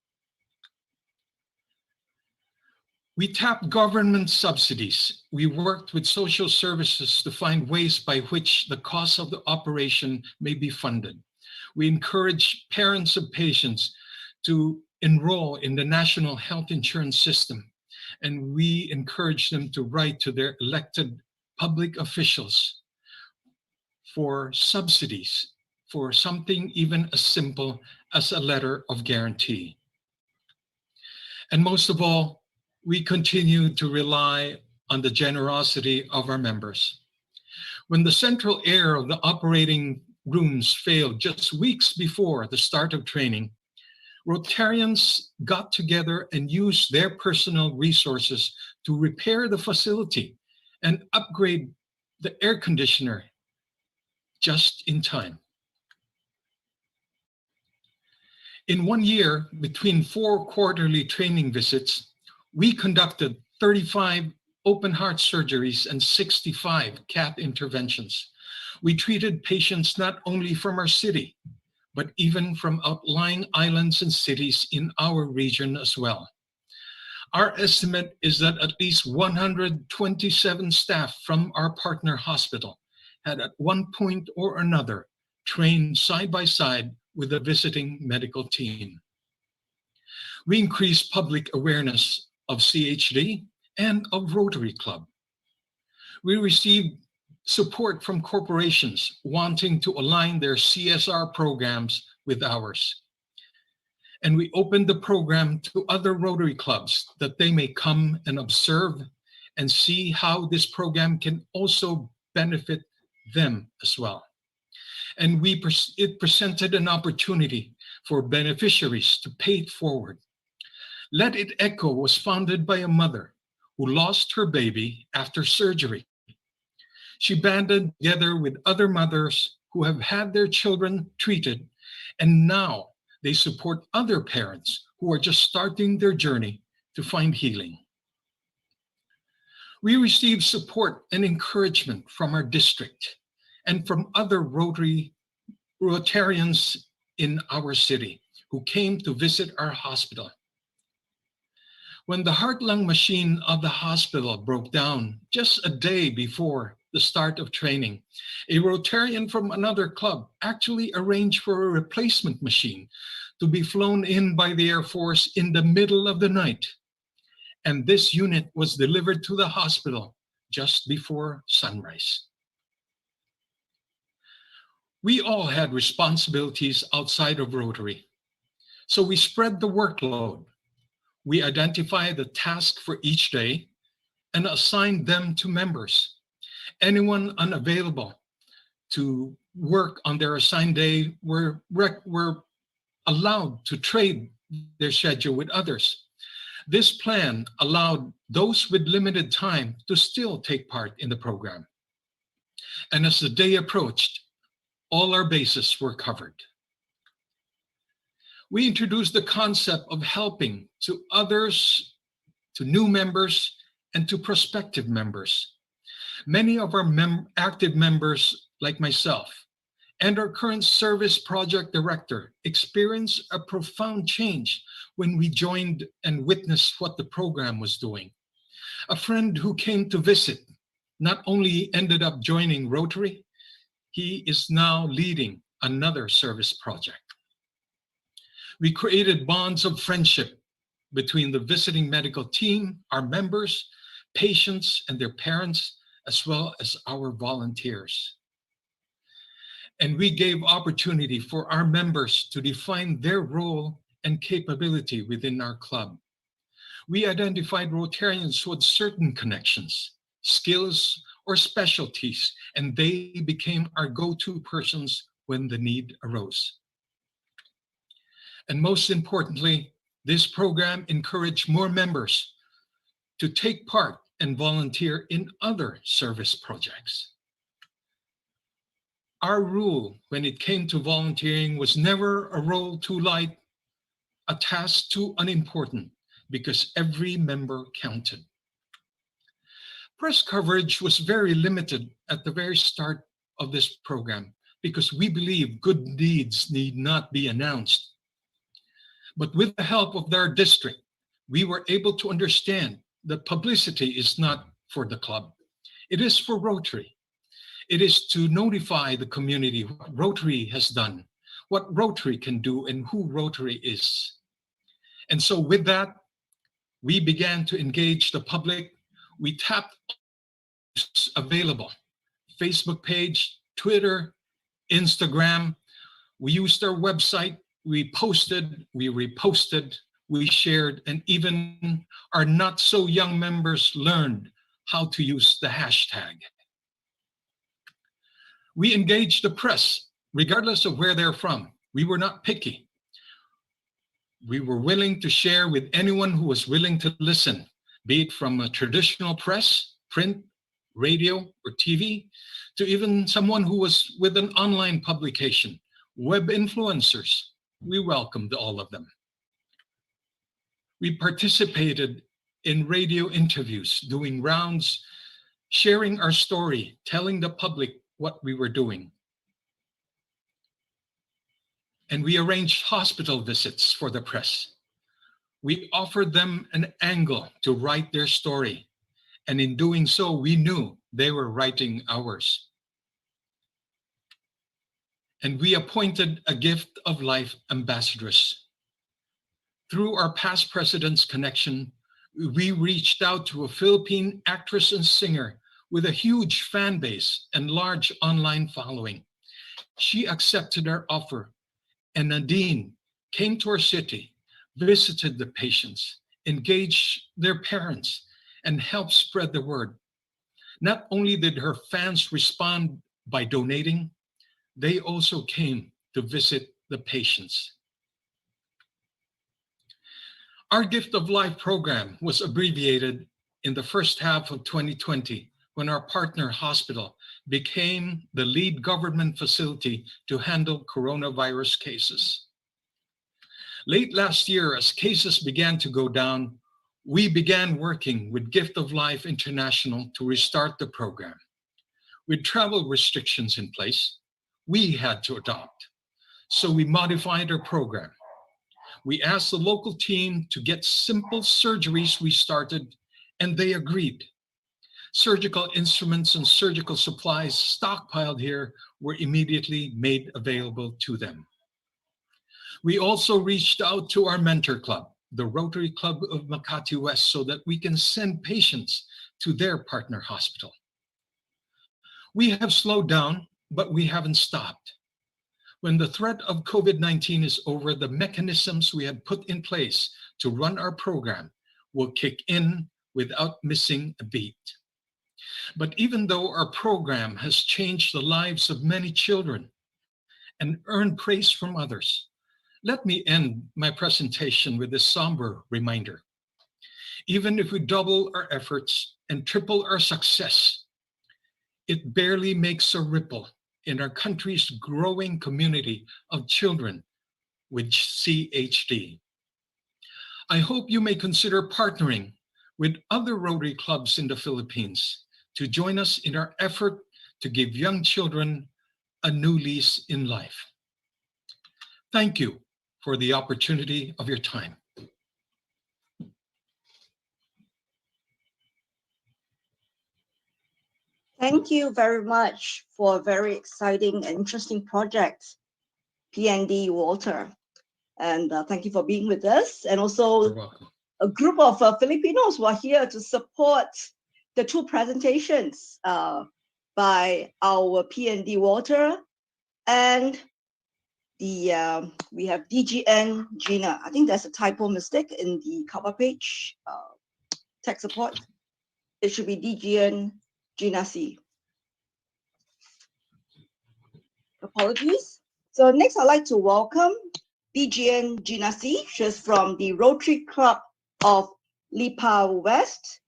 We tapped government subsidies. We worked with social services to find ways by which the cost of the operation may be funded. We encouraged parents of patients to enroll in the national health insurance system, and we encouraged them to write to their elected public officials for subsidies for something even as simple as a letter of guarantee. And most of all, we continue to rely on the generosity of our members. When the central air of the operating rooms failed just weeks before the start of training, Rotarians got together and used their personal resources to repair the facility and upgrade the air conditioner just in time. In 1 year, between 4 quarterly training visits, we conducted 35 open heart surgeries and 65 cath interventions. We treated patients not only from our city, but even from outlying islands and cities in our region as well. Our estimate is that at least 127 staff from our partner hospital had at one point or another trained side by side with the visiting medical team. We increased public awareness of CHD and of Rotary Club. We received support from corporations wanting to align their CSR programs with ours. And we opened the program to other Rotary clubs that they may come and observe and see how this program can also benefit them as well. And it presented an opportunity for beneficiaries to pay it forward. Let It Echo was founded by a mother who lost her baby after surgery. She banded together with other mothers who have had their children treated, and now they support other parents who are just starting their journey to find healing. We received support and encouragement from our district and from other Rotarians in our city who came to visit our hospital. When the heart-lung machine of the hospital broke down just a day before the start of training, a Rotarian from another club actually arranged for a replacement machine to be flown in by the Air Force in the middle of the night. And this unit was delivered to the hospital just before sunrise. We all had responsibilities outside of Rotary, so we spread the workload. We identified the task for each day and assigned them to members. Anyone unavailable to work on their assigned day were allowed to trade their schedule with others. This plan allowed those with limited time to still take part in the program. And as the day approached, all our bases were covered. We introduced the concept of helping to others, to new members, and to prospective members. Many of our active members, like myself, and our current service project director, experienced a profound change when we joined and witnessed what the program was doing. A friend who came to visit not only ended up joining Rotary, he is now leading another service project. We created bonds of friendship between the visiting medical team, our members, patients, and their parents, as well as our volunteers. And we gave opportunity for our members to define their role and capability within our club. We identified Rotarians who had certain connections, skills, or specialties, and they became our go-to persons when the need arose. And most importantly, this program encouraged more members to take part and volunteer in other service projects. Our rule when it came to volunteering was never a role too light, a task too unimportant, because every member counted. Press coverage was very limited at the very start of this program because we believe good deeds need not be announced. But with the help of our district, we were able to understand that publicity is not for the club. It is for Rotary. It is to notify the community what Rotary has done, what Rotary can do, and who Rotary is. And so with that, we began to engage the public. We tapped available, Facebook page, Twitter, Instagram. We used our website. We posted, we reposted, we shared, and even our not so young members learned how to use the hashtag. We engaged the press, regardless of where they're from. We were not picky. We were willing to share with anyone who was willing to listen, be it from a traditional press, print, radio, or TV, to even someone who was with an online publication, web influencers. We welcomed all of them. We participated in radio interviews, doing rounds, sharing our story, telling the public what we were doing. And we arranged hospital visits for the press. We offered them an angle to write their story. And in doing so, we knew they were writing ours. And we appointed a Gift of Life ambassadress. Through our past president's connection, we reached out to a Philippine actress and singer with a huge fan base and large online following. She accepted our offer, and Nadine came to our city, visited the patients, engaged their parents, and helped spread the word. Not only did her fans respond by donating, they also came to visit the patients. Our Gift of Life program was abbreviated in the first half of 2020 when our partner hospital became the lead government facility to handle coronavirus cases. Late last year, as cases began to go down, we began working with Gift of Life International to restart the program. With travel restrictions in place, we had to adopt. So we modified our program. We asked the local team to get simple surgeries we started, and they agreed. Surgical instruments and surgical supplies stockpiled here were immediately made available to them. We also reached out to our mentor club, the Rotary Club of Makati West, so that we can send patients to their partner hospital. We have slowed down, but we haven't stopped. When the threat of COVID-19 is over, the mechanisms we have put in place to run our program will kick in without missing a beat. But even though our program has changed the lives of many children and earned praise from others, let me end my presentation with this somber reminder. Even if we double our efforts and triple our success, it barely makes a ripple in our country's growing community of children with CHD. I hope you may consider partnering with other Rotary clubs in the Philippines to join us in our effort to give young children a new lease in life. Thank you for the opportunity of your time. Thank you very much for a very exciting and interesting project, PND Walter. And thank you for being with us. And also You're welcome. a group of Filipinos who are here to support the two presentations by our PND Walter and the we have DGN Gina. I think there's a typo mistake in the cover page, tech support. It should be DGN Gina C. Apologies. So next I'd like to welcome DGN Gina C. She's from the Rotary Club of Lipa West.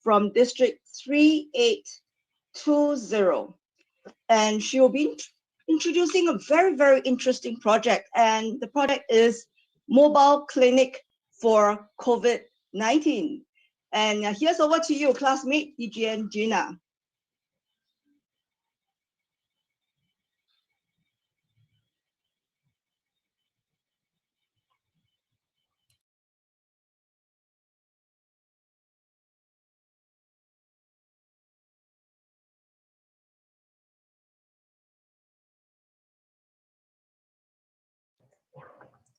from District 3820. And she will be introducing a very, very interesting project. And the project is Mobile Clinic for COVID-19. And here's over to you, classmate DGN Gina.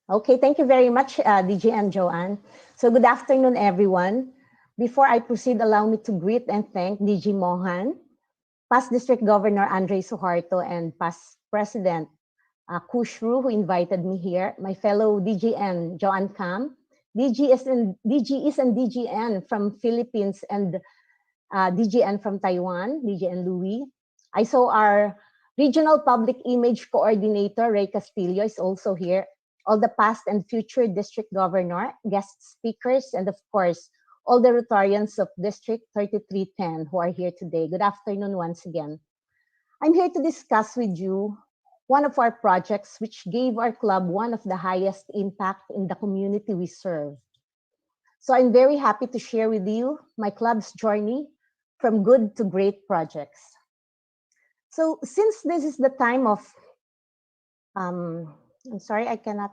Okay, thank you very much, DG and Joanne. So good afternoon, everyone. Before I proceed, allow me to greet and thank DG Mohan, past District Governor Andre Suharto, and past President Kushru, who invited me here, my fellow DGN Joanne Kam, DGs and DGN from Philippines, and DGN from Taiwan, DGN Louis. I saw our Regional Public Image Coordinator, Ray Castillo, is also here. All the past and future district governor, guest speakers, and of course, all the Rotarians of District 3310 who are here today. Good afternoon once again. I'm here to discuss with you one of our projects which gave our club one of the highest impact in the community we serve. So I'm very happy to share with you my club's journey from good to great projects. So since this is the time of, I'm sorry, I cannot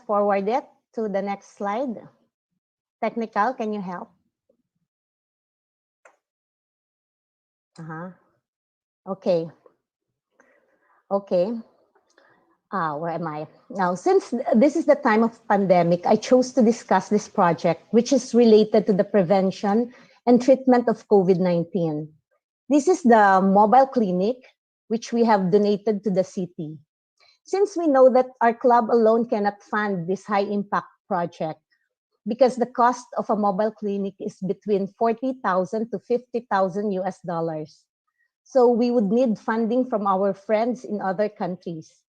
forward it to the next slide. Technical, can you help? Okay. Where am I? Now, since this is the time of pandemic, I chose to discuss this project, which is related to the prevention and treatment of COVID-19. This is the mobile clinic, which we have donated to the city. Since we know that our club alone cannot fund this high impact project, because the cost of a mobile clinic is between $40,000 to $50,000 US dollars. So we would need funding from our friends in other countries.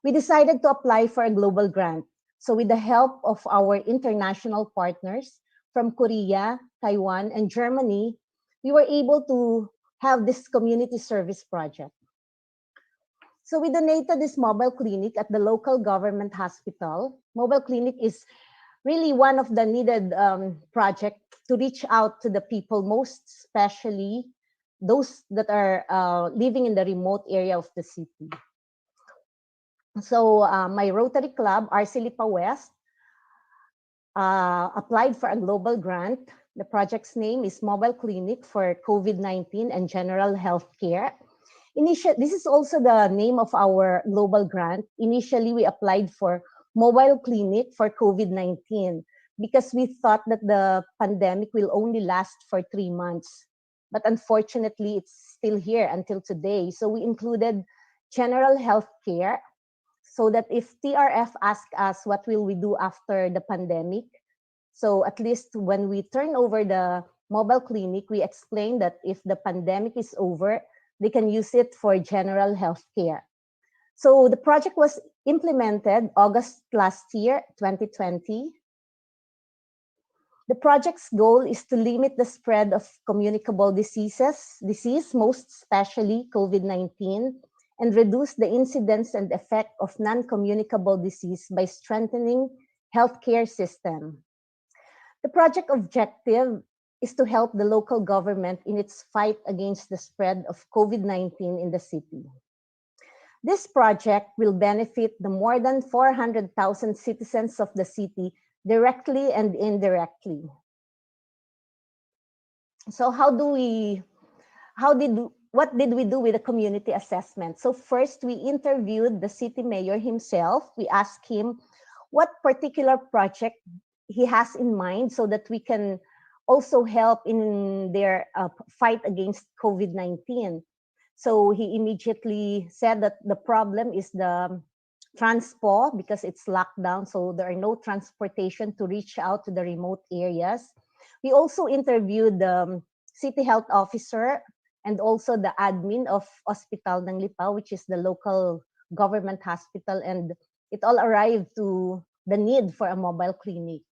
We decided to apply for a global grant. So with the help of our international partners from Korea, Taiwan, and Germany, we were able to have this community service project. So we donated this mobile clinic at the local government hospital. Mobile clinic is really one of the needed project to reach out to the people, most especially those that are living in the remote area of the city. So my Rotary Club, RC Lipa West, applied for a global grant. The project's name is Mobile Clinic for COVID-19 and General Health Care. This is also the name of our global grant. Initially, we applied for Mobile Clinic for COVID-19 because we thought that the pandemic will only last for 3 months. But unfortunately, it's still here until today. So we included General Health Care so that if TRF asks us what will we do after the pandemic, so at least when we turn over the mobile clinic, we explain that if the pandemic is over, they can use it for general health care. So the project was implemented August last year, 2020. The project's goal is to limit the spread of communicable disease, most especially COVID-19, and reduce the incidence and effect of non-communicable disease by strengthening healthcare system. The project objective is to help the local government in its fight against the spread of COVID-19 in the city. This project will benefit the more than 400,000 citizens of the city directly and indirectly. So what did we do with the community assessment? So first we interviewed the city mayor himself. We asked him what particular project he has in mind so that we can also help in their fight against COVID-19. So he immediately said that the problem is the transpo because it's locked down, so there are no transportation to reach out to the remote areas. We also interviewed the city health officer and also the admin of Hospital ng Lipa, which is the local government hospital, and it all arrived to the need for a mobile clinic.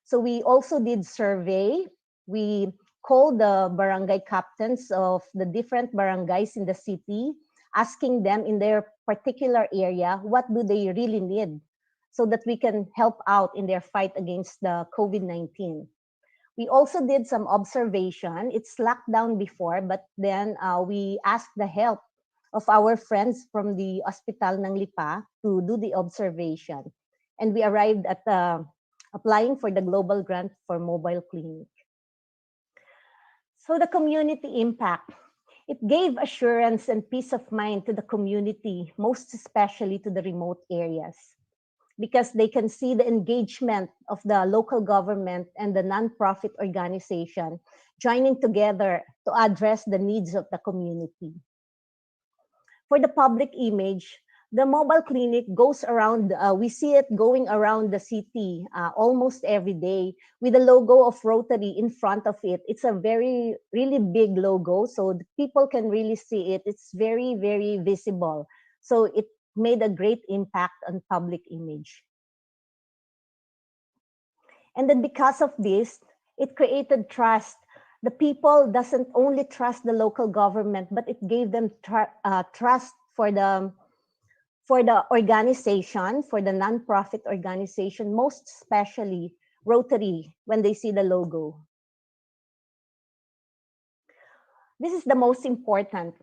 So we also did survey. We called the barangay captains of the different barangays in the city, asking them in their particular area, what do they really need so that we can help out in their fight against the COVID-19. We also did some observation. It's locked down before, but then we asked the help of our friends from the Hospital ng Lipa to do the observation. And we arrived at applying for the global grant for mobile clinic. So the community impact. It gave assurance and peace of mind to the community, most especially to the remote areas, because they can see the engagement of the local government and the nonprofit organization joining together to address the needs of the community. For the public image, the mobile clinic goes around, we see it going around the city almost every day with the logo of Rotary in front of it. It's a really big logo, so people can really see it. It's very, very visible. So it made a great impact on public image. And then because of this, it created trust. The people doesn't only trust the local government, but it gave them trust for the organization, for the nonprofit organization, most especially Rotary, when they see the logo. This is the most important.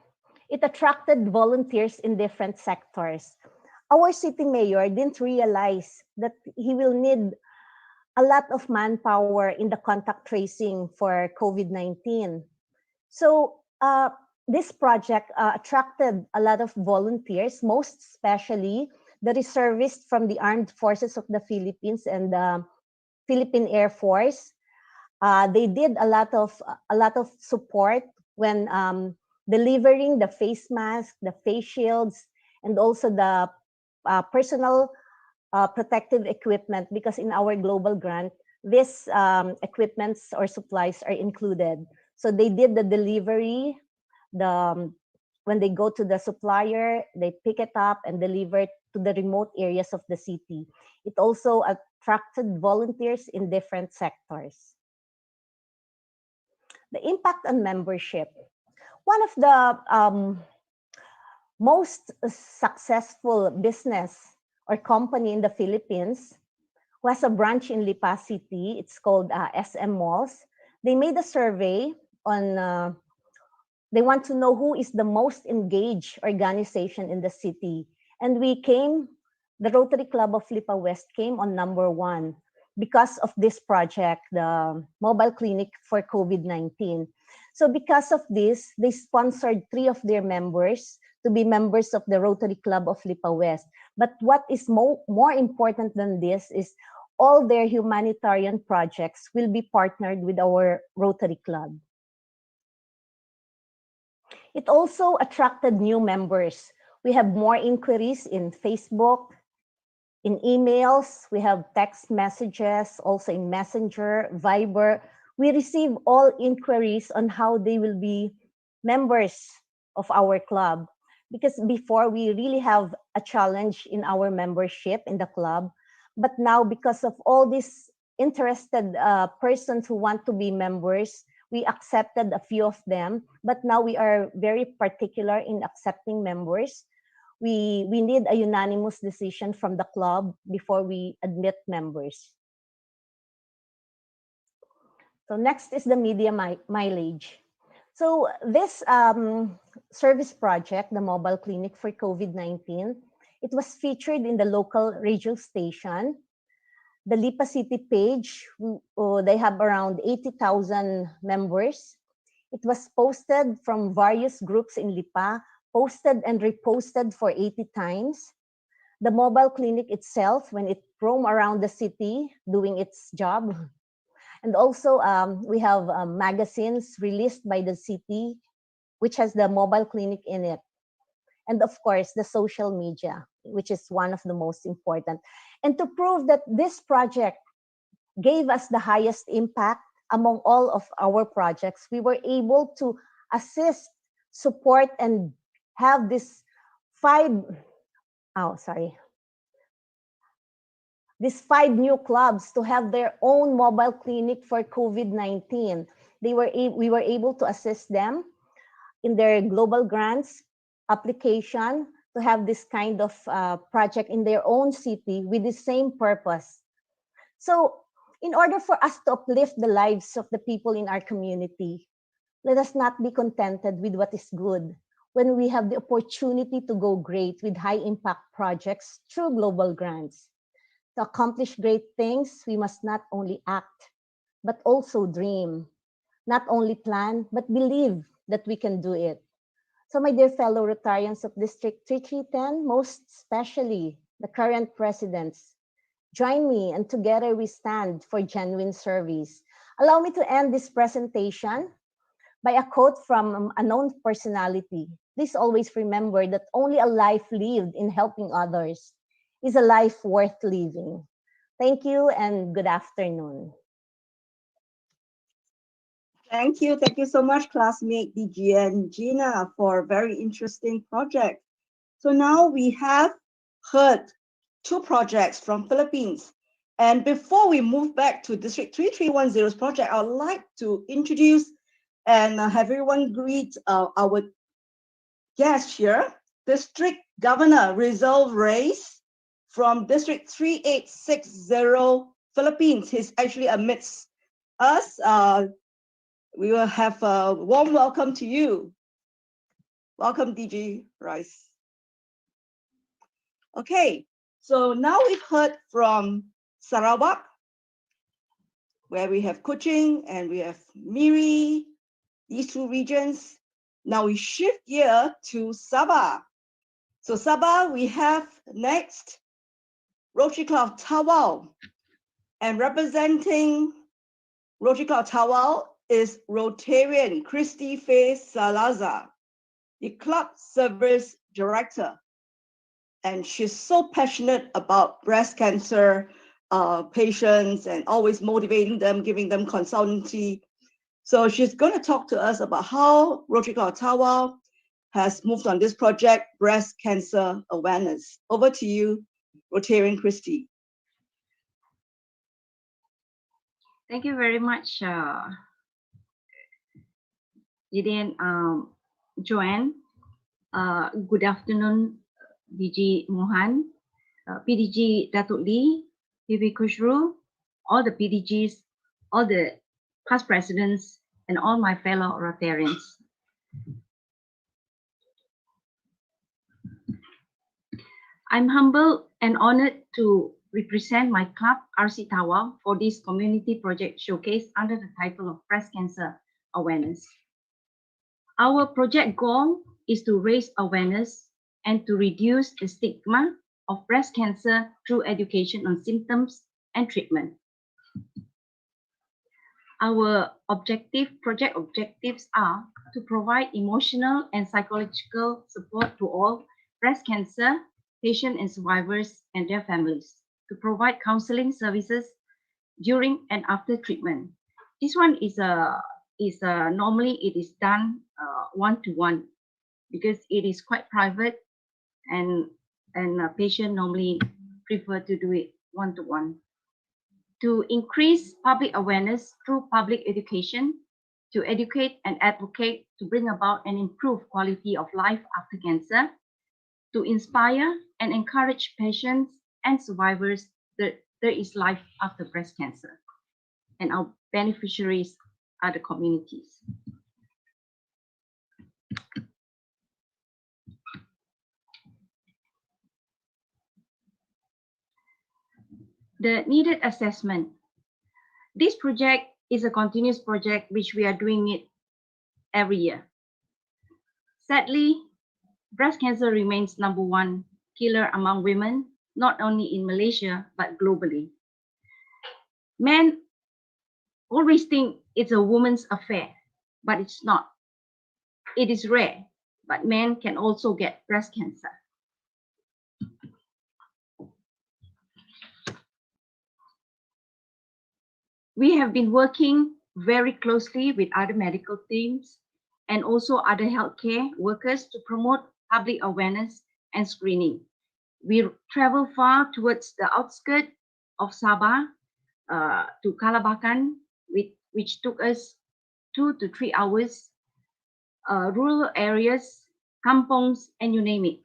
It attracted volunteers in different sectors. Our city mayor didn't realize that he will need a lot of manpower in the contact tracing for COVID-19. So this project attracted a lot of volunteers, most especially the reservists from the Armed Forces of the Philippines and the Philippine Air Force. They did a lot of support when delivering the face mask, the face shields, and also the personal protective equipment, because in our global grant, this equipments or supplies are included. So they did the delivery. When they go to the supplier, they pick it up and deliver it to the remote areas of the city. It also attracted volunteers in different sectors. The impact on membership. One of the most successful business or company in the Philippines who has a branch in Lipa City. It's called SM Malls. They made a survey on, they want to know who is the most engaged organization in the city. And the Rotary Club of Lipa West came on #1 because of this project, the mobile clinic for COVID-19. So because of this, they sponsored 3 of their members to be members of the Rotary Club of Lipa West. But what is more important than this is all their humanitarian projects will be partnered with our Rotary Club. It also attracted new members. We have more inquiries in Facebook, in emails, we have text messages, also in Messenger, Viber. We receive all inquiries on how they will be members of our club. Because before, we really have a challenge in our membership in the club. But now, because of all these interested persons who want to be members, we accepted a few of them. But now we are very particular in accepting members. We need a unanimous decision from the club before we admit members. So next is the media mileage. So this service project, the mobile clinic for COVID-19, it was featured in the local radio station. The Lipa City page, they have around 80,000 members. It was posted from various groups in Lipa, posted and reposted for 80 times. The mobile clinic itself, when it roamed around the city doing its job. And also we have magazines released by the city, which has the mobile clinic in it. And of course, the social media, which is one of the most important. And to prove that this project gave us the highest impact among all of our projects, we were able to assist, support, and have this these 5 new clubs to have their own mobile clinic for COVID-19. We were able to assist them in their global grants application to have this kind of project in their own city with the same purpose. So in order for us to uplift the lives of the people in our community, let us not be contented with what is good when we have the opportunity to go great with high impact projects through global grants. To accomplish great things, we must not only act, but also dream. Not only plan, but believe that we can do it. So my dear fellow Rotarians of District 3310, most especially the current presidents, join me and together we stand for genuine service. Allow me to end this presentation by a quote from a known personality. Please always remember that only a life lived in helping others is a life worth living. Thank you and good afternoon. Thank you so much, classmate DG and Gina, for a very interesting project. So now we have heard 2 projects from Philippines. And before we move back to District 3310's project, I would like to introduce and have everyone greet our guest here, District Governor Rizal Reyes from District 3860, Philippines. He's actually amidst us. We will have a warm welcome to you. Welcome, DG Rice. Okay, so now we've heard from Sarawak, where we have Kuching and we have Miri, these 2 regions. Now we shift gear to Sabah. So Sabah, we have next Rotary Club Tawau, and representing Rotary Club Tawau is Rotarian Christy Faye Salazar, the club service director. And she's so passionate about breast cancer patients and always motivating them, giving them consultancy. So she's going to talk to us about how Rotary Club Tawau has moved on this project, breast cancer awareness. Over to you, Rotarian Christy. Thank you very much, Gideon, Joanne. Good afternoon, DG Mohan, PDG Datuk Lee, PB Kushru, all the PDGs, all the past presidents, and all my fellow Rotarians. I'm humbled and honored to represent my club, RC Tawau, for this community project showcase under the title of Breast Cancer Awareness. Our project goal is to raise awareness and to reduce the stigma of breast cancer through education on symptoms and treatment. Our project objectives are to provide emotional and psychological support to all breast cancer patients and survivors and their families, to provide counseling services during and after treatment. This one is normally it is done one-to-one because it is quite private, and a patient normally prefer to do it one-to-one. To increase public awareness through public education, to educate and advocate to bring about and improve quality of life after cancer, to inspire and encourage patients and survivors that there is life after breast cancer. And our beneficiaries are the communities. The needed assessment. This project is a continuous project which we are doing it every year. Sadly, breast cancer remains #1 killer among women, not only in Malaysia, but globally. Men always think it's a woman's affair, but it's not. It is rare, but men can also get breast cancer. We have been working very closely with other medical teams and also other healthcare workers to promote public awareness and screening. We travel far towards the outskirts of Sabah to Kalabakan, which took us 2 to 3 hours, rural areas, kampongs, and you name it.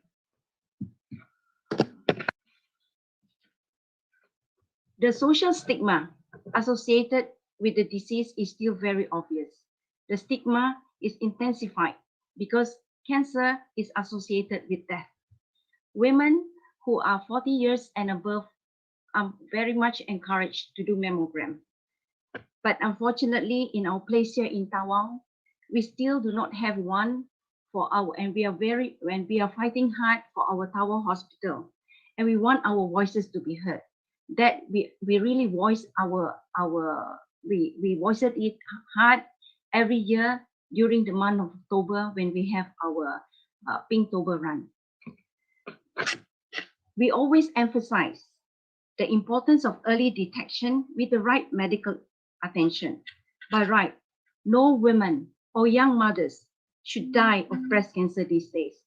The social stigma associated with the disease is still very obvious. The stigma is intensified because cancer is associated with death. Women who are 40 years and above are very much encouraged to do mammogram. But unfortunately, in our place here in Tawau, we still do not have one for our, and we are fighting hard for our Tawau hospital, and we want our voices to be heard. That we really voice we voiced it hard every year during the month of October when we have our Pinktober run. We always emphasize the importance of early detection with the right medical attention. By right, no women or young mothers should die of breast cancer these days.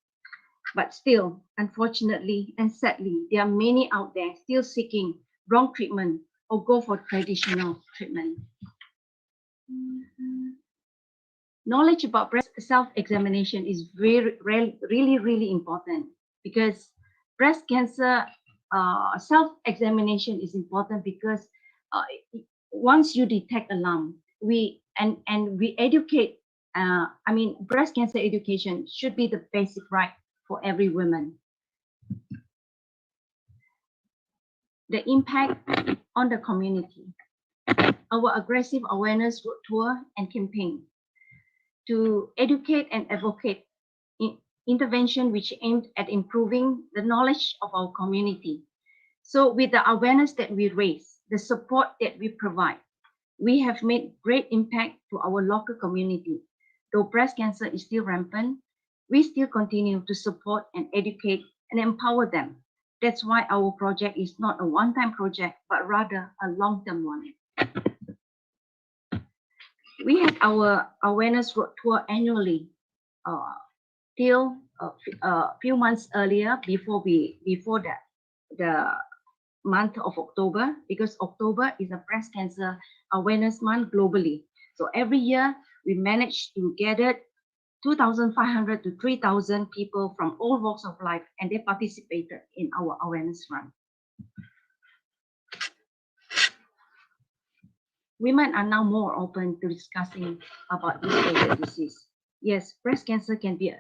But still, unfortunately and sadly, there are many out there still seeking wrong treatment or go for traditional treatment. Knowledge about breast self-examination is really important, because breast cancer self-examination is important because once you detect a lump, we educate. Breast cancer education should be the basic right for every woman. The impact on the community. Our aggressive awareness tour and campaign to educate and advocate intervention which aimed at improving the knowledge of our community. So with the awareness that we raise, the support that we provide, we have made great impact to our local community. Though breast cancer is still rampant, we still continue to support and educate and empower them. That's why our project is not a one-time project, but rather a long-term one. We had our awareness tour annually till a few months earlier before the month of October, because October is a breast cancer awareness month globally. So every year we manage to gather 2,500 to 3,000 people from all walks of life, and they participated in our awareness run. Women are now more open to discussing about this fatal disease. Yes, breast cancer can be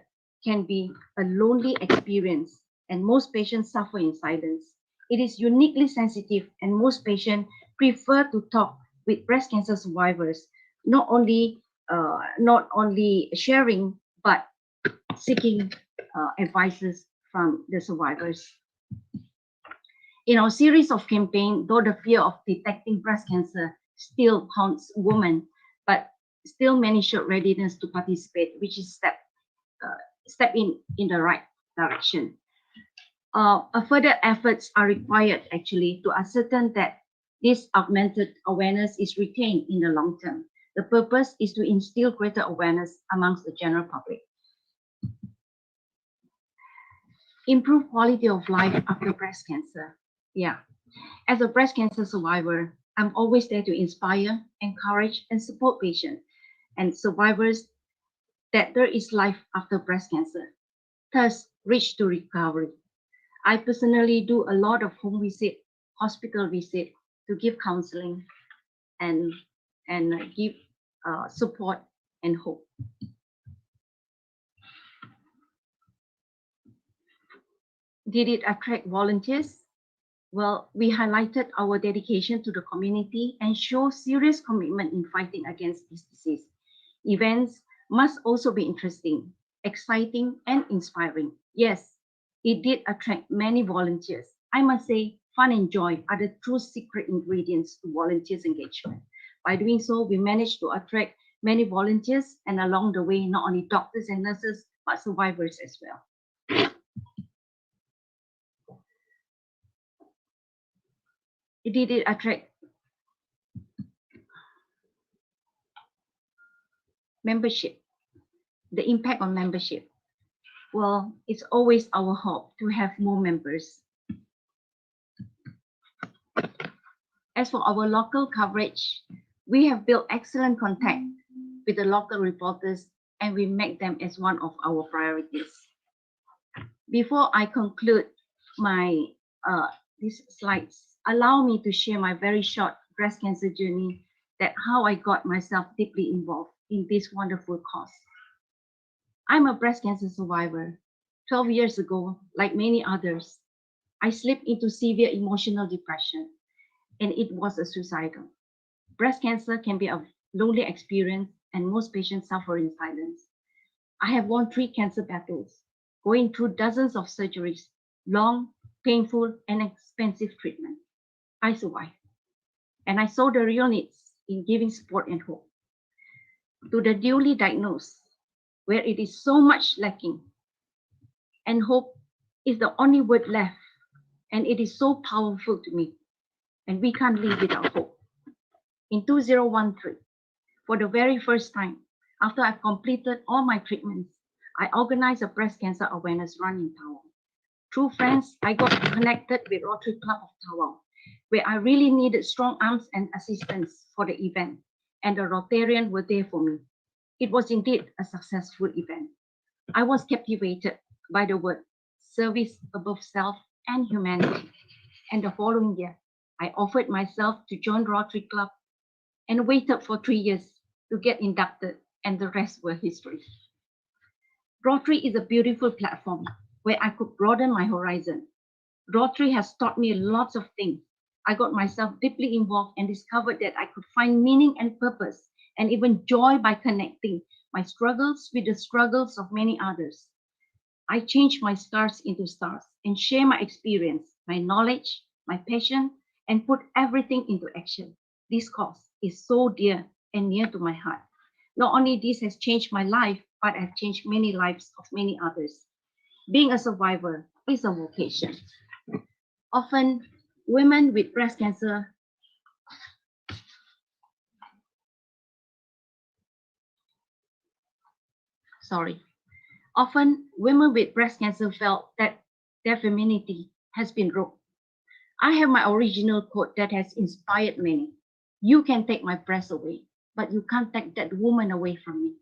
a lonely experience, and most patients suffer in silence. It is uniquely sensitive, and most patients prefer to talk with breast cancer survivors, not only sharing, but seeking advices from the survivors. In our series of campaign, though the fear of detecting breast cancer still haunts women, but still many showed readiness to participate, which is step in the right direction. Further efforts are required actually to ascertain that this augmented awareness is retained in the long term. The purpose is to instill greater awareness amongst the general public. Improve quality of life after breast cancer. Yeah, as a breast cancer survivor, I'm always there to inspire, encourage, and support patients and survivors that there is life after breast cancer, thus reach to recovery. I personally do a lot of home visit, hospital visit to give counseling and give support and hope. Did it attract volunteers? Well, we highlighted our dedication to the community and show serious commitment in fighting against this disease. Events must also be interesting, exciting, and inspiring. Yes, it did attract many volunteers. I must say, fun and joy are the true secret ingredients to volunteers' engagement. By doing so, we managed to attract many volunteers, and along the way, not only doctors and nurses, but survivors as well. Did it attract membership? The impact on membership. Well, it's always our hope to have more members. As for our local coverage, we have built excellent contact with the local reporters, and we make them as one of our priorities. Before I conclude my these slides, allow me to share my very short breast cancer journey, that how I got myself deeply involved in this wonderful cause. I'm a breast cancer survivor. 12 years ago, like many others, I slipped into severe emotional depression, and it was a suicidal. Breast cancer can be a lonely experience, and most patients suffer in silence. I have won 3 cancer battles, going through dozens of surgeries, long, painful, and expensive treatment. I survived, and I saw the real needs in giving support and hope. To the newly diagnosed, where it is so much lacking, and hope is the only word left, and it is so powerful to me, and we can't live without hope. In 2013, for the very first time, after I completed all my treatments, I organized a breast cancer awareness run in Tawau. Through friends, I got connected with Rotary Club of Tawau, where I really needed strong arms and assistance for the event, and the Rotarians were there for me. It was indeed a successful event. I was captivated by the word service above self and humanity. And the following year, I offered myself to join Rotary Club and waited for 3 years to get inducted, and the rest were history. Rotary is a beautiful platform where I could broaden my horizon. Rotary has taught me lots of things. I got myself deeply involved and discovered that I could find meaning and purpose, and even joy, by connecting my struggles with the struggles of many others. I changed my scars into stars and share my experience, my knowledge, my passion, and put everything into action. This cause is so dear and near to my heart. Not only this has changed my life, but I've changed many lives of many others. Being a survivor is a vocation. Often, women with breast cancer Often, women with breast cancer felt that their femininity has been robbed. I have my original quote that has inspired many. You can take my breast away, but you can't take that woman away from me.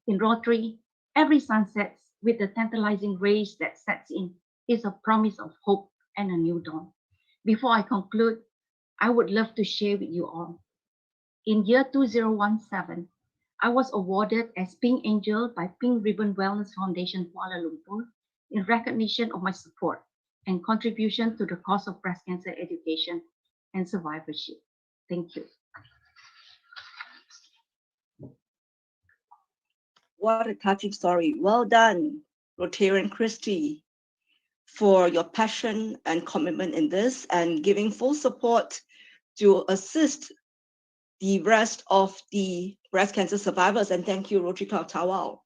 In Rotary, every sun sets with the tantalizing rays that sets in is a promise of hope and a new dawn. Before I conclude, I would love to share with you all. In year 2017, I was awarded as Pink Angel by Pink Ribbon Wellness Foundation Kuala Lumpur in recognition of my support and contribution to the cause of breast cancer education and survivorship. Thank you. What a touching story. Well done, Rotarian Christy, for your passion and commitment in this and giving full support to assist the rest of the breast cancer survivors. And thank you, Rotary Club Tawau.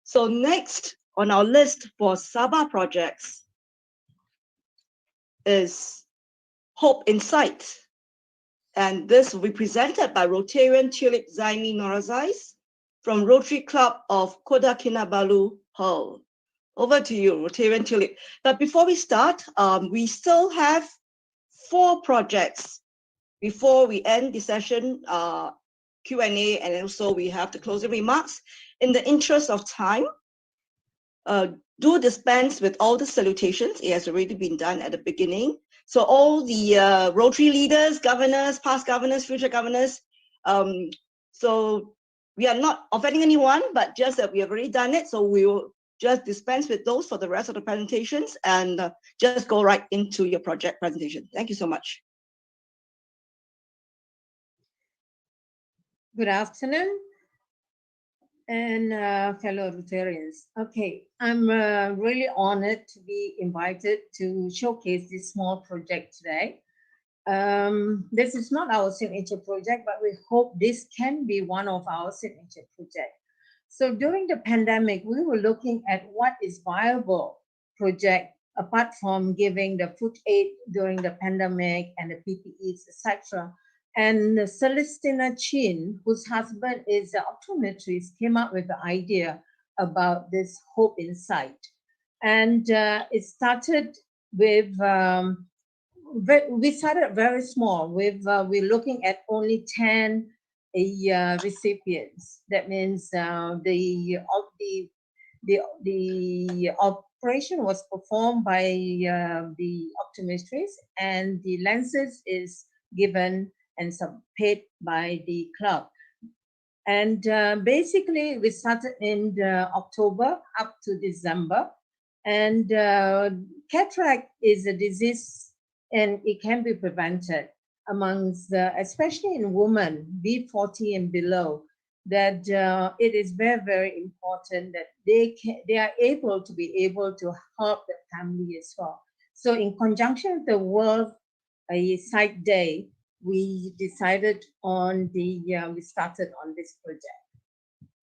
So next on our list for Sabah projects is Hope in Sight. And this will be presented by Rotarian Tulip Zaimi Norazais from Rotary Club of Kota Kinabalu, Hull. Over to you, Rotarian Tulip. But before we start, we still have 4 projects before we end the session, Q&A, and also we have the closing remarks. In the interest of time, do dispense with all the salutations. It has already been done at the beginning. So all the Rotary leaders, governors, past governors, future governors, so we are not offending anyone, but just that we have already done it. So we will just dispense with those for the rest of the presentations and just go right into your project presentation. Thank you so much. Good afternoon, and fellow Rotarians. Okay, I'm really honored to be invited to showcase this small project today. This is not our signature project, but we hope this can be one of our signature projects. So during the pandemic, we were looking at what is viable project apart from giving the food aid during the pandemic and the PPEs, etc. And Celestina Chin, whose husband is an optometrist, came up with the idea about this Hope in Sight. And it started with we started very small. We're looking at only 10 recipients. That means the operation was performed by the optometrist, and the lenses is given and paid by the club. And basically, we started in October up to December. And cataract is a disease, and it can be prevented amongst, especially in women, B40 and below, that it is very, very important that they are able to help the family as well. So in conjunction with the World Sight Day, we decided on we started on this project.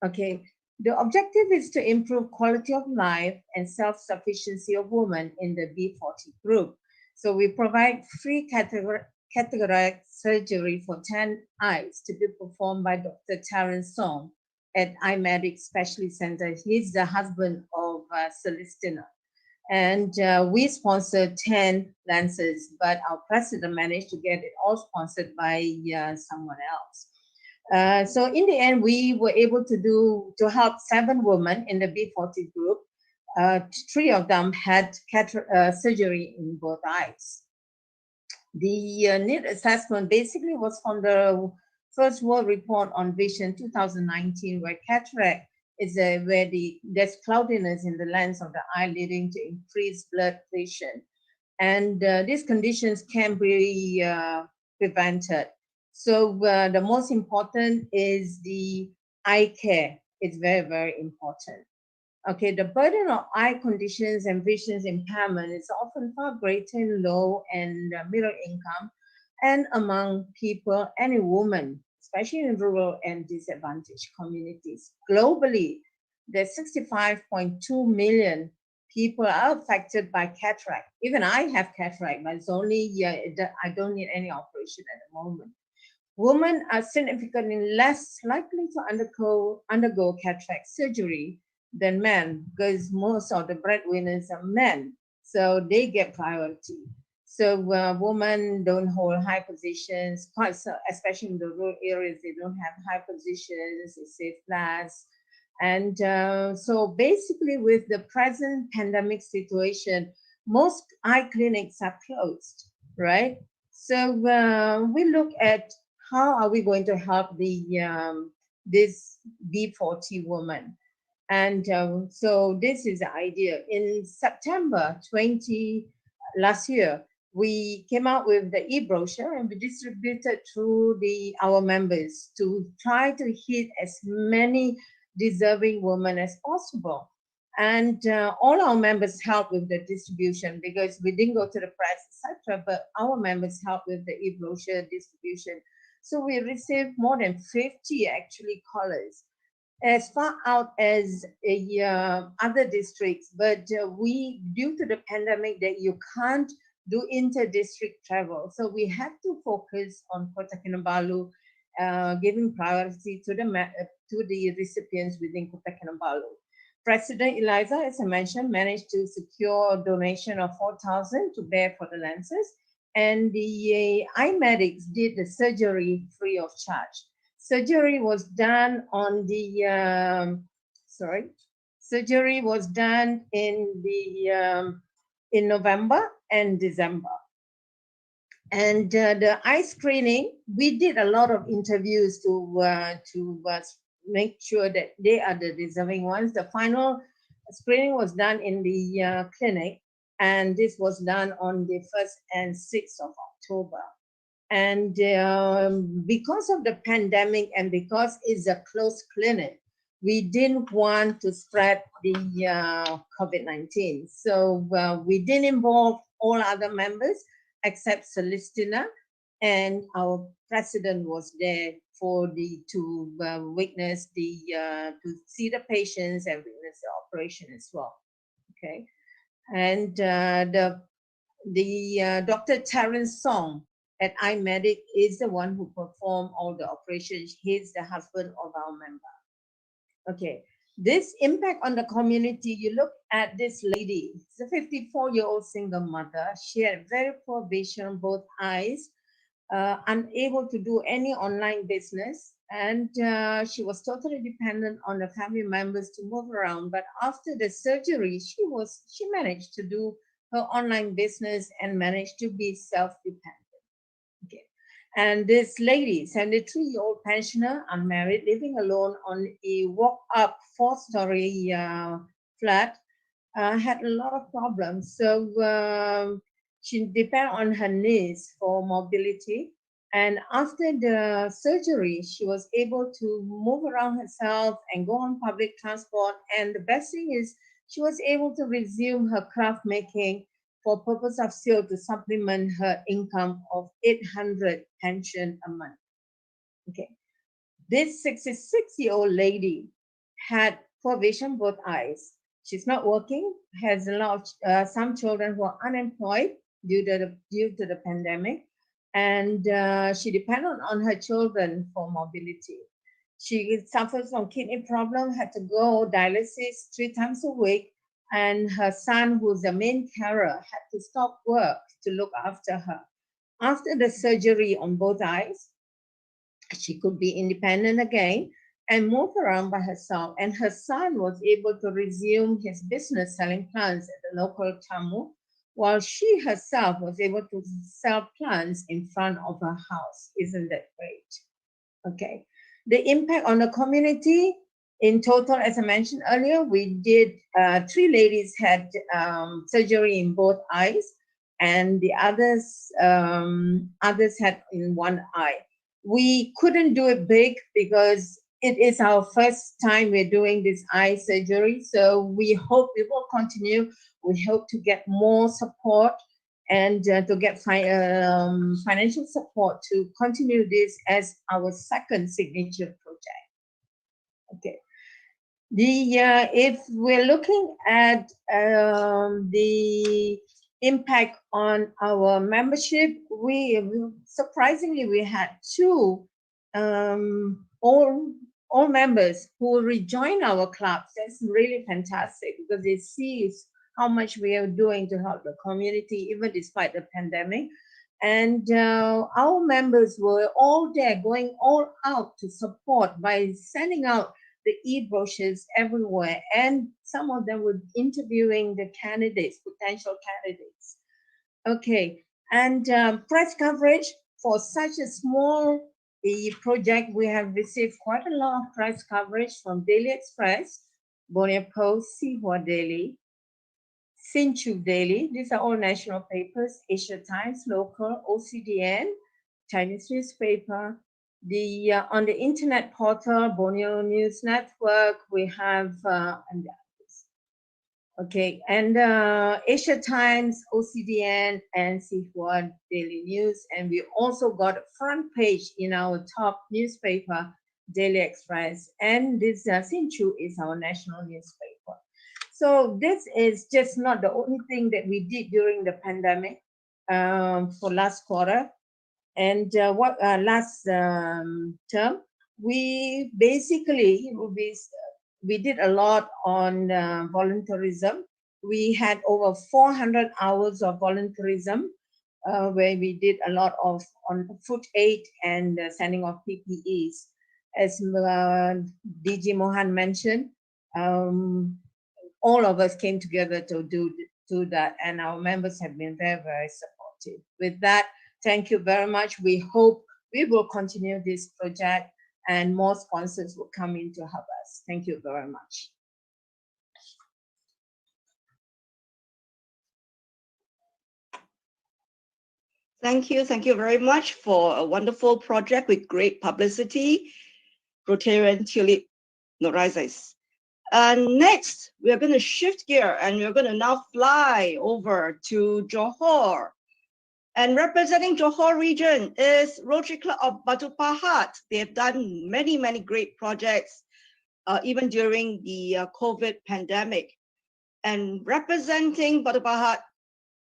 Okay, the objective is to improve quality of life and self-sufficiency of women in the B40 group. So we provide free cataract surgery for 10 eyes to be performed by Dr. Terence Song at iMedic Specialist Center. He's the husband of Celestina. And we sponsored 10 lenses, but our president managed to get it all sponsored by someone else. So in the end, we were able to help 7 women in the B40 group. 3 of them had surgery in both eyes. The need assessment basically was from the First World Report on Vision 2019, where cataract is where there's cloudiness in the lens of the eye, leading to increased blood vision. And these conditions can be prevented. So the most important is the eye care. It's very, very important. Okay, the burden of eye conditions and vision impairment is often far greater in low and middle income and among people and in women, especially in rural and disadvantaged communities. Globally, there's 65.2 million people are affected by cataract. Even I have cataract, but it's only, I don't need any operation at the moment. Women are significantly less likely to undergo cataract surgery than men, because most of the breadwinners are men, so they get priority. So women don't hold high positions, especially in the rural areas, they don't have high positions, it's safe class. And so basically with the present pandemic situation, most eye clinics are closed, right? So we look at how are we going to help this B40 woman. And so this is the idea. In September 20 last year, we came out with the e-brochure and we distributed through our members to try to hit as many deserving women as possible. And all our members helped with the distribution because we didn't go to the press, etc. But our members helped with the e-brochure distribution. So we received more than 50 actually callers, as far out as other districts, but due to the pandemic that you can't do inter-district travel. So we have to focus on Kota Kinabalu, giving priority to the recipients within Kota Kinabalu. President Eliza, as I mentioned, managed to secure a donation of 4,000 to bear for the lenses, and the iMedics did the surgery free of charge. Surgery was done on surgery was done in November and December. And the eye screening, we did a lot of interviews to make sure that they are the deserving ones. The final screening was done in the clinic, and this was done on the 1st and 6th of October. And because of the pandemic and because it's a closed clinic, we didn't want to spread the COVID-19. So we didn't involve all other members except Celestina, and our president was there to witness to see the patients and witness the operation as well. Okay, and Dr. Terence Song at iMedic is the one who performed all the operations. He's the husband of our member. Okay, This impact on the community, you look at this lady, it's a 54-year-old single mother. She had very poor vision, both eyes, unable to do any online business. And she was totally dependent on the family members to move around. But after the surgery, she managed to do her online business and managed to be self-dependent. Okay. And this lady, 73-year-old pensioner, unmarried, living alone on a walk-up 4-story flat, had a lot of problems. So she depended on her niece for mobility. And after the surgery, she was able to move around herself and go on public transport. And the best thing is she was able to resume her craft making for purpose of sale to supplement her income of 800 pension a month. Okay. This 66-year-old lady had poor vision, both eyes. She's not working, has a lot of, some children who are unemployed due to the pandemic, and she depended on her children for mobility. She suffers from kidney problem, had to go dialysis 3 times a week, and her son, who's the main carer, had to stop work to look after her. After the surgery on both eyes, she could be independent again and move around by herself. And her son was able to resume his business selling plants at the local Tamu, while she herself was able to sell plants in front of her house. Isn't that great? Okay. The impact on the community, in total, as I mentioned earlier, we did, 3 ladies had surgery in both eyes, and the others had in one eye. We couldn't do it big because it is our first time we're doing this eye surgery. So we hope we will continue. We hope to get more support and to get financial support to continue this as our second signature project. Okay. If we're looking at the impact on our membership, we surprisingly we had 2 all members who rejoin our clubs. That's really fantastic because they see how much we are doing to help the community even despite the pandemic. And our members were all there, going all out to support by sending out the e-brochures everywhere, and some of them were interviewing the candidates, potential candidates. Okay, and press coverage for such a small project, we have received quite a lot of press coverage from Daily Express, Borneo Post, Sihua Daily, Sinchu Daily. These are all national papers, Asia Times, local, OCDN, Chinese newspaper. On the internet portal, Borneo News Network, we have okay, and Asia Times, OCDN, and Sihua Daily News, and we also got a front page in our top newspaper, Daily Express, and this Sinchu is our national newspaper. So this is just not the only thing that we did during the pandemic for last quarter. And last term, we basically, we did a lot on volunteerism. We had over 400 hours of volunteerism where we did a lot of on food aid and sending of PPEs. As DG Mohan mentioned, all of us came together to do that, and our members have been very, very supportive. With that, thank you very much. We hope we will continue this project and more sponsors will come in to help us. Thank you very much. Thank you very much for a wonderful project with great publicity, Rotarian Tulip Norizes. And next, we are going to shift gear and we're going to now fly over to Johor. And representing Johor region is Rotary Club of Batu Pahat. They have done many, many great projects, even during the COVID pandemic. And representing Batu Pahat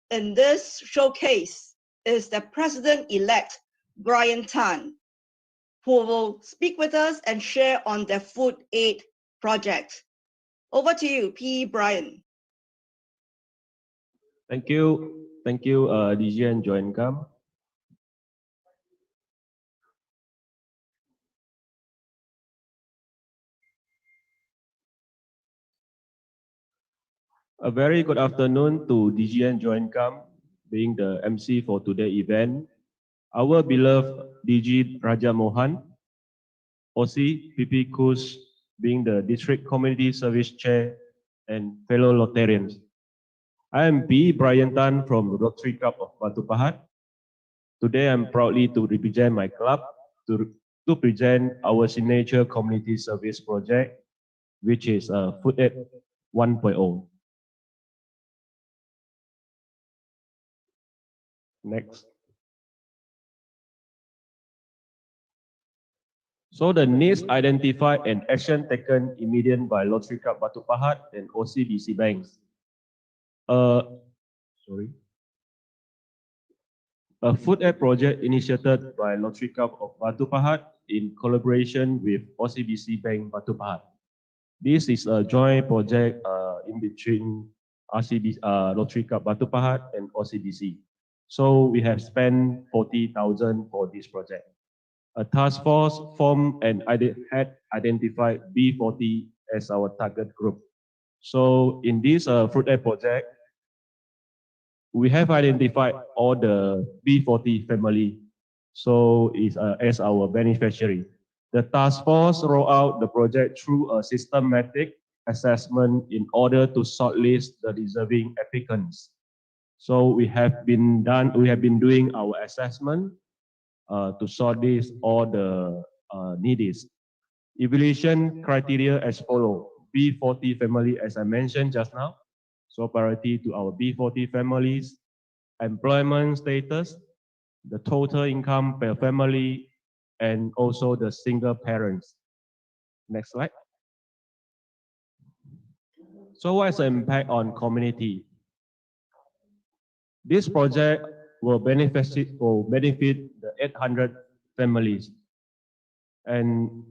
in this showcase is the President-elect, Brian Tan, who will speak with us and share on their food aid project. Over to you, P. Brian. Thank you. Thank you, DG and Joint Cam. A very good afternoon to DG and Joint Cam, being the MC for today's event. Our beloved DG Raja Mohan, OC PP Kus, being the District Community Service Chair, and fellow Rotarians. I am P. Brian Tan from Rotary Club of Batu Pahat. Today, I'm proudly to represent my club to present our signature community service project, which is Food Aid 1.0. Next. So the needs identified and action taken immediate by Rotary Club Batu Pahat and OCBC banks. A food aid project initiated by Rotary Club of Batu Pahat in collaboration with OCBC Bank Batu Pahat. This is a joint project in between Rotary Club Batu Pahat and OCBC. So we have spent 40,000 for this project. A task force formed and had identified B40 as our target group. So in this food aid project, we have identified all the B40 family, so is as our beneficiary. The task force rolled out the project through a systematic assessment in order to shortlist the deserving applicants. So we have been doing our assessment to shortlist all the needs. Evaluation criteria as follow: B40 family, as I mentioned just now. So priority to our B40 families, employment status, the total income per family, and also the single parents. Next slide. So what is the impact on community? This project will benefit the 800 families. And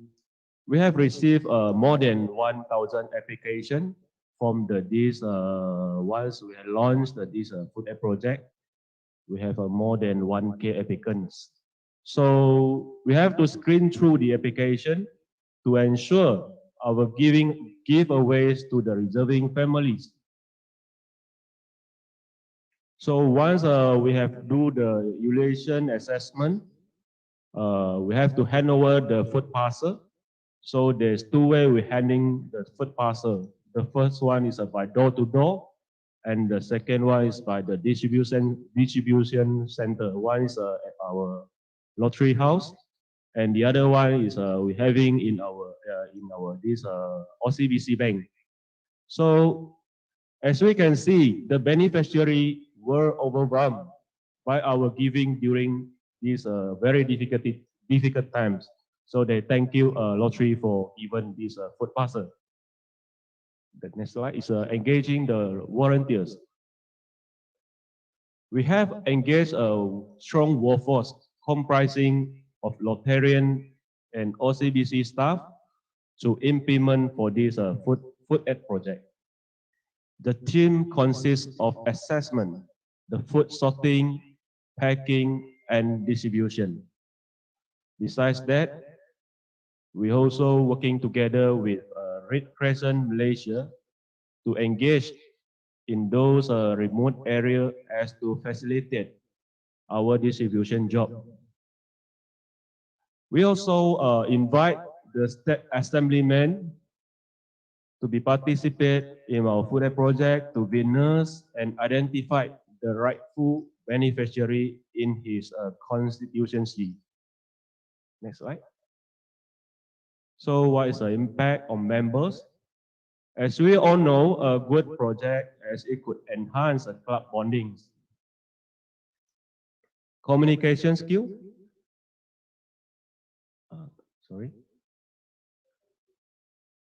we have received more than 1,000 applications from once we had launched this food aid project. We have more than 1K applicants. So we have to screen through the application to ensure our giveaways to the deserving families. So once we have do the evaluation assessment, we have to hand over the food parcel. So there's two ways we're handing the food parcel. The first one is by door to door, and the second one is by the distribution center. One is at our lottery house, and the other one is we're having in our OCBC bank. So as we can see, the beneficiary were overwhelmed by our giving during these very difficult times. So they thank you, Lottery, for even this food parcel. The next slide is engaging the volunteers. We have engaged a strong workforce comprising of Rotarian and OCBC staff to implement for this food aid project. The team consists of assessment, the food sorting, packing, and distribution. Besides that, we're also working together with Red Crescent Malaysia to engage in those remote areas as to facilitate our distribution job. We also invite the state assemblymen to be participate in our food aid project to witness and identify the rightful beneficiary in his constituency. Next slide. So what is the impact on members? As we all know, a good project as it could enhance a club bondings. Communication skill.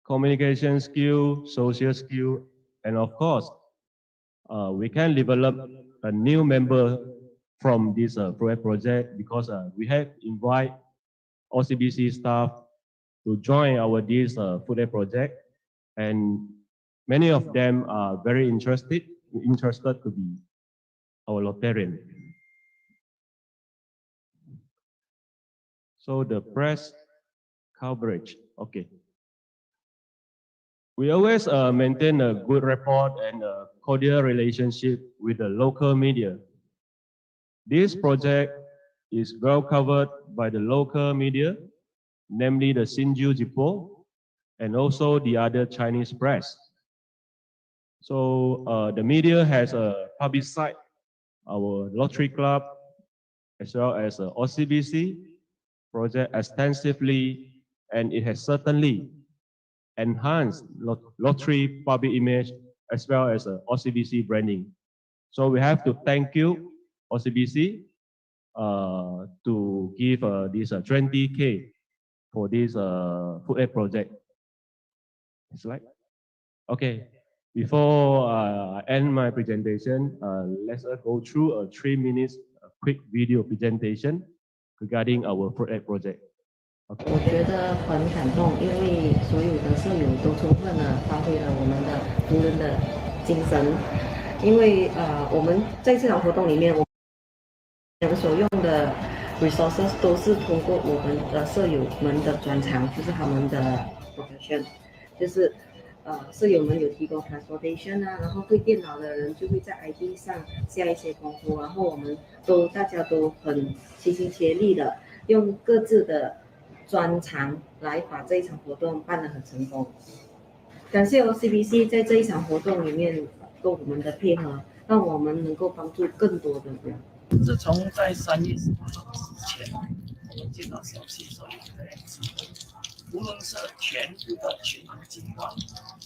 Communication skill, social skill, and of course, we can develop a new member from this project because we have invite OCBC staff to join our this food aid project, and Many of them are very interested to be our Rotarian. So the press coverage, okay. We always maintain a good rapport and a cordial relationship with the local media. This project is well covered by the local media, namely the Hsinchu Jipo and also the other Chinese press. So the media has publicized our Rotary Club as well as OCBC project extensively, and it has certainly enhanced Rotary public image as well as OCBC branding. So we have to thank you, OCBC, to give this 20K for this food aid project. Slide. Okay, before I end my presentation, let's go through a 3 minutes quick video presentation regarding our food aid project. 我觉得很感动，因为所有的舍友都充分的发挥了我们的同仁的精神。因为我们在这场活动里面，我们所用的 resources 都是通过我们的舍友们的专长，就是他们的 profession， 就是舍友们有提供 transportation 啊，然后会电脑的人就会在 IT 上下一些功夫，然后我们大家都很齐心协力的用各自的专长来把这一场活动办得很成功。感谢 OCBC 在这一场活动里面跟我们的配合，让我们能够帮助更多的人。自从在3月18号之前，我们接到消息说有这样子，无论是全部的群的情况，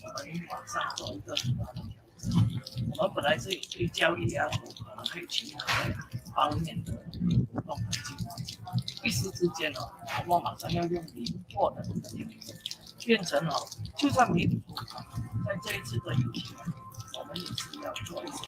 我们马上做一个很大的调整。我们本来是有对教育啊、可能还有其他方面的活动的计划，一时之间呢，我们马上要用零破的能力，变成了就算没零破，在这一次的游戏，我们也是要做一些。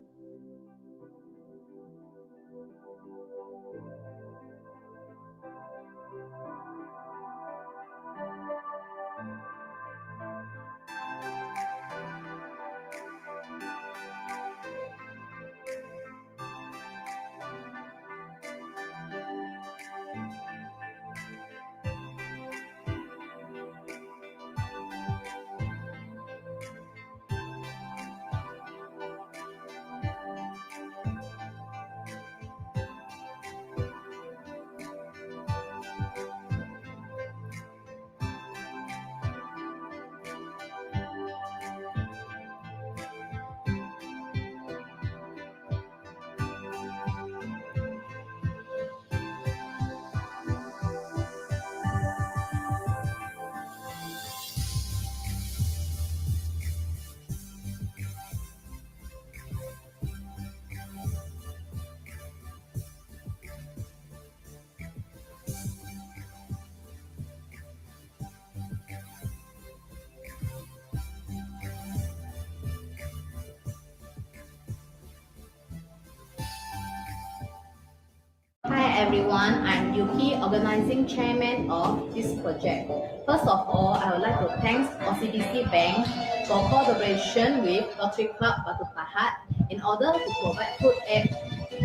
Hi everyone, I'm Yuki, organizing chairman of this project. First of all, I would like to thank OCBC Bank for collaboration with Rotary Club Batu Pahat in order to provide food aid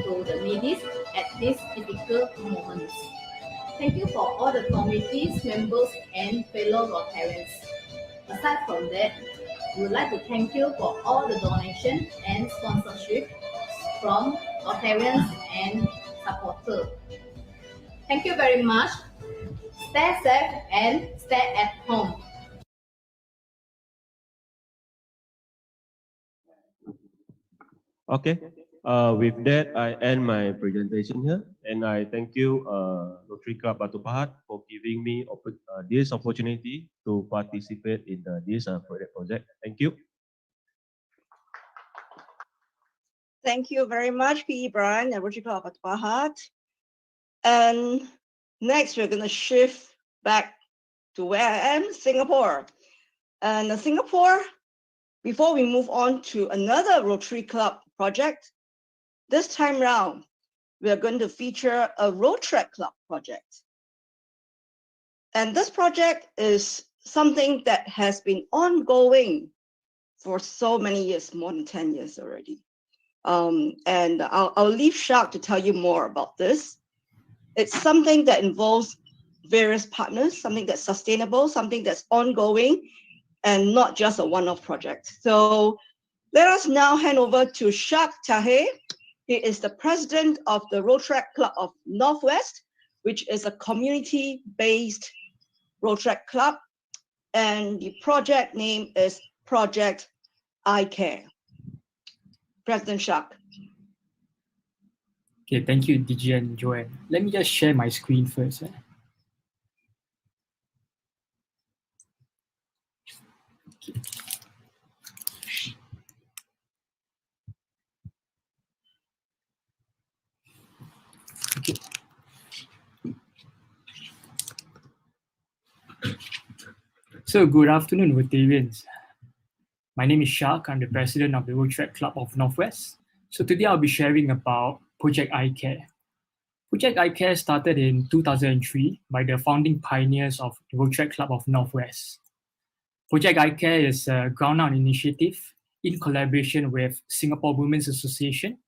to the needy at these difficult moments. Thank you for all the committee's members and fellow Rotarians. Aside from that, we would like to thank you for all the donations and sponsorship from Rotarians and supporters. Thank you very much. Stay safe and stay at home. Okay, with that, I end my presentation here, and I thank you, Rotary Club Batu Pahat, for giving me this opportunity to participate in this project. Thank you. Thank you very much, PE Brian and Rotary Club Batu Pahat. And next, we're going to shift back to where I am, Singapore. And Singapore, before we move on to another Rotary Club project, this time round, we are going to feature a road trek club project. And this project is something that has been ongoing for so many years, more than 10 years already. And I'll leave Shark to tell you more about this. It's something that involves various partners, something that's sustainable, something that's ongoing, and not just a one-off project. So let us now hand over to Shark Tahe. He is the president of the Rotary Club of Northwest, which is a community-based Rotary Club. And the project name is Project I Care. President Shark. Okay, thank you, DG and Joanne. Let me just share my screen first. Okay. Okay. So good afternoon, Rotarians. My name is Shark. I'm the president of the Rotary Club of Northwest. So today I'll be sharing about Project I Care. Project I Care started in 2003 by the founding pioneers of the Rotary Club of Northwest. Project I Care is a ground-out initiative in collaboration with Singapore Women's Association,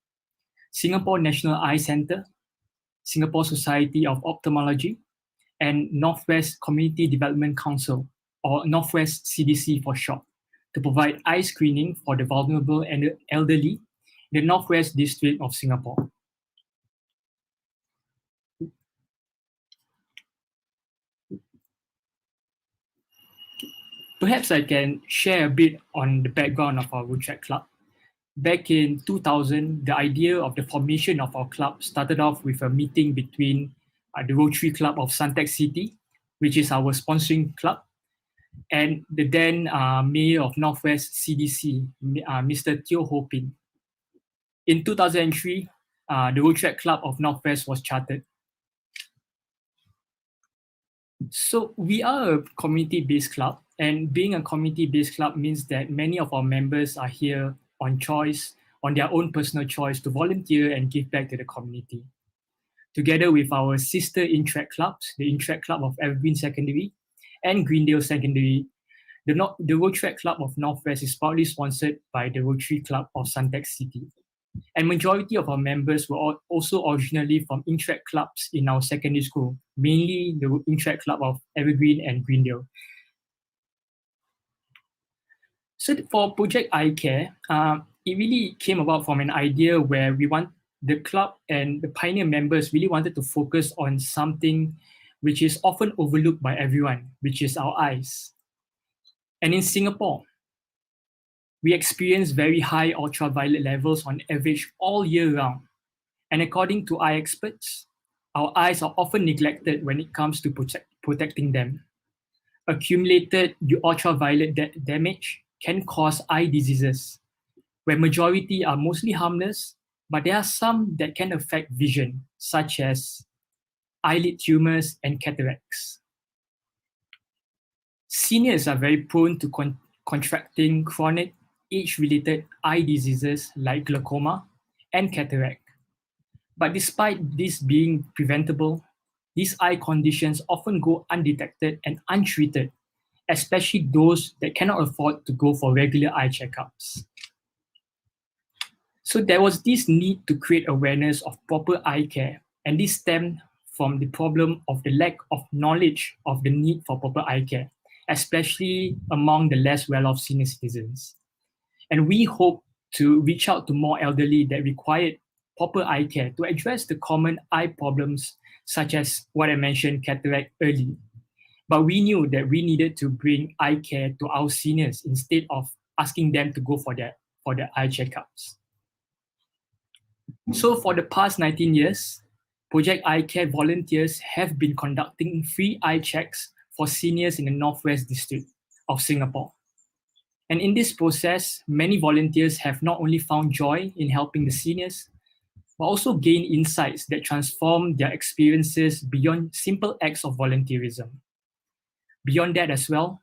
Singapore National Eye Centre, Singapore Society of Ophthalmology, and Northwest Community Development Council, or Northwest CDC for short, to provide eye screening for the vulnerable and the elderly in the Northwest District of Singapore. Perhaps I can share a bit on the background of our Rotary Club. Back in 2000, the idea of the formation of our club started off with a meeting between the Rotary Club of Suntec City, which is our sponsoring club, and the then Mayor of Northwest CDC, Mr. Teo Ho Pin. In 2003, the Rotary Club of Northwest was chartered. So we are a community-based club, and being a community-based club means that many of our members are here on choice, on their own personal choice, to volunteer and give back to the community. Together with our sister Interact clubs, the Interact Club of Evergreen Secondary and Greendale Secondary, the Rotary Club of Northwest is proudly sponsored by the Rotary Club of Suntec City. And majority of our members were also originally from Interact clubs in our secondary school, mainly the Interact Club of Evergreen and Greendale. So for Project I Care, it really came about from an idea where the club and the pioneer members really wanted to focus on something which is often overlooked by everyone, which is our eyes. And in Singapore, we experience very high ultraviolet levels on average all year round. And according to eye experts, our eyes are often neglected when it comes to protecting them. Accumulated ultraviolet damage can cause eye diseases, where majority are mostly harmless, but there are some that can affect vision, such as eyelid tumors and cataracts. Seniors are very prone to contracting chronic age-related eye diseases like glaucoma and cataract. But despite this being preventable, these eye conditions often go undetected and untreated, especially those that cannot afford to go for regular eye checkups. So there was this need to create awareness of proper eye care, and this stemmed from the problem of the lack of knowledge of the need for proper eye care, especially among the less well-off senior citizens. And we hope to reach out to more elderly that required proper eye care to address the common eye problems, such as what I mentioned, cataract, early. But we knew that we needed to bring eye care to our seniors instead of asking them to go for their eye checkups. So for the past 19 years, Project I Care volunteers have been conducting free eye checks for seniors in the Northwest District of Singapore. And in this process, many volunteers have not only found joy in helping the seniors, but also gained insights that transform their experiences beyond simple acts of volunteerism. Beyond that as well,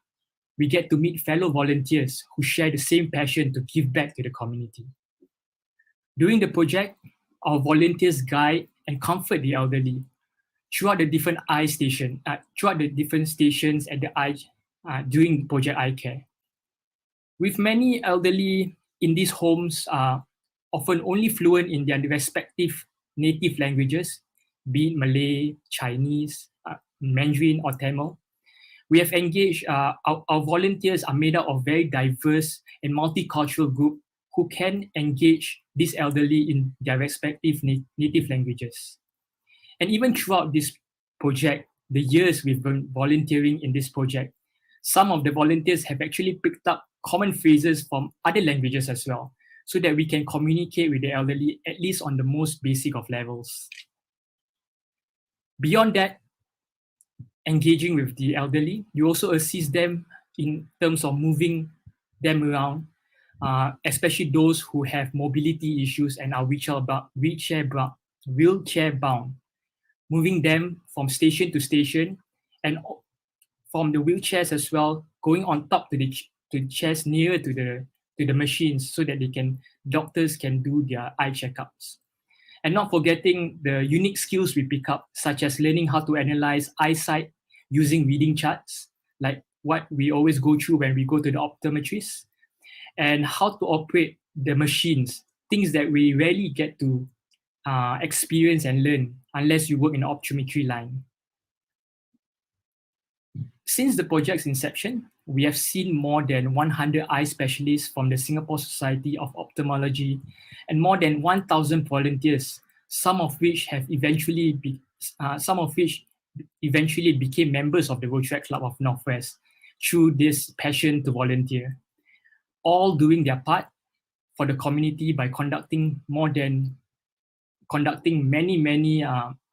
we get to meet fellow volunteers who share the same passion to give back to the community. During the project, our volunteers guide and comfort the elderly throughout the different stations at the eye during Project I Care. With many elderly in these homes are often only fluent in their respective native languages, be it Malay, Chinese, Mandarin, or Tamil. We have engaged, our volunteers are made up of very diverse and multicultural group who can engage these elderly in their respective native languages. And even throughout this project, the years we've been volunteering in this project, some of the volunteers have actually picked up common phrases from other languages as well, so that we can communicate with the elderly at least on the most basic of levels. Beyond that, engaging with the elderly, you also assist them in terms of moving them around, especially those who have mobility issues and are wheelchair bound, moving them from station to station, and from the wheelchairs as well, going on top to the chairs nearer to the machines so that doctors can do their eye checkups. And not forgetting the unique skills we pick up, such as learning how to analyze eyesight using reading charts, like what we always go through when we go to the optometrist, and how to operate the machines, things that we rarely get to experience and learn unless you work in the optometry line. Since the project's inception, we have seen more than 100 eye specialists from the Singapore Society of Ophthalmology and more than 1,000 volunteers, some of which eventually became members of the Rotary Club of Northwest through this passion to volunteer, all doing their part for the community by conducting many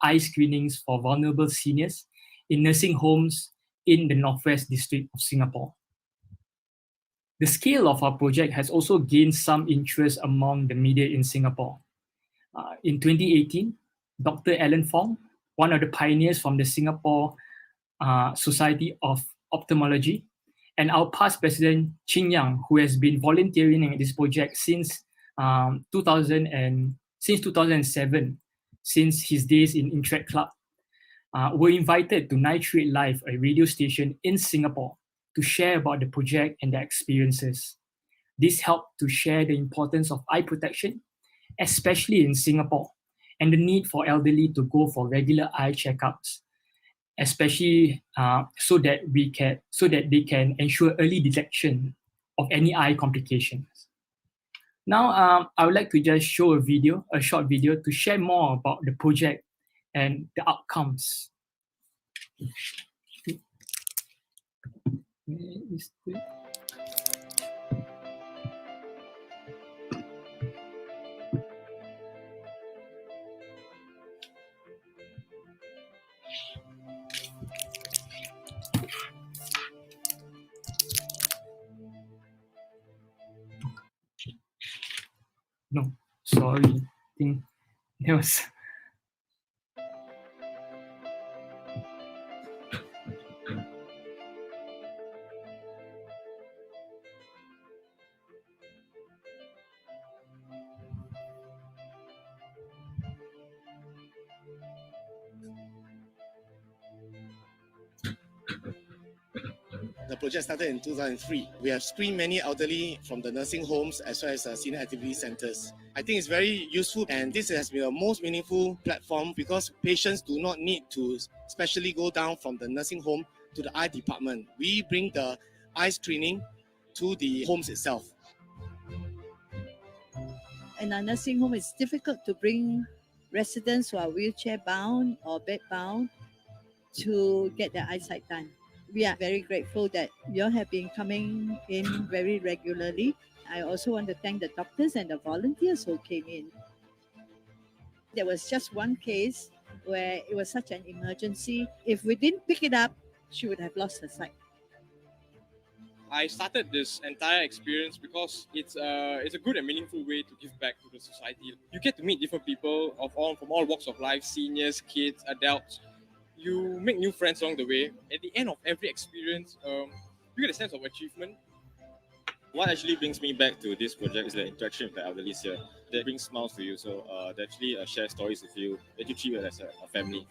eye screenings for vulnerable seniors in nursing homes in the Northwest District of Singapore. The scale of our project has also gained some interest among the media in Singapore. In 2018, Dr. Alan Fong, one of the pioneers from the Singapore Society of Ophthalmology, and our past president, Chin Yang, who has been volunteering in this project since 2007, since his days in Interact Club, were invited to Nitrate Live, a radio station in Singapore, to share about the project and their experiences. This helped to share the importance of eye protection, especially in Singapore, and the need for elderly to go for regular eye checkups, especially so that they can ensure early detection of any eye complications. Now, I would like to just show a short video to share more about the project and the outcomes. No, sorry, I think there was. The project started in 2003. We have screened many elderly from the nursing homes as well as senior activity centers. I think it's very useful, and this has been the most meaningful platform because patients do not need to specially go down from the nursing home to the eye department. We bring the eye screening to the homes itself. In a nursing home, it's difficult to bring residents who are wheelchair bound or bed bound to get their eyesight done. We are very grateful that you all have been coming in very regularly. I also want to thank the doctors and the volunteers who came in. There was just one case where it was such an emergency. If we didn't pick it up, she would have lost her sight. I started this entire experience because it's a good and meaningful way to give back to the society. You get to meet different people from all walks of life, seniors, kids, adults. You make new friends along the way. At the end of every experience, you get a sense of achievement. What actually brings me back to this project is the interaction with the elderly here. That brings smiles to you. So they actually share stories with you that you treat it as a family.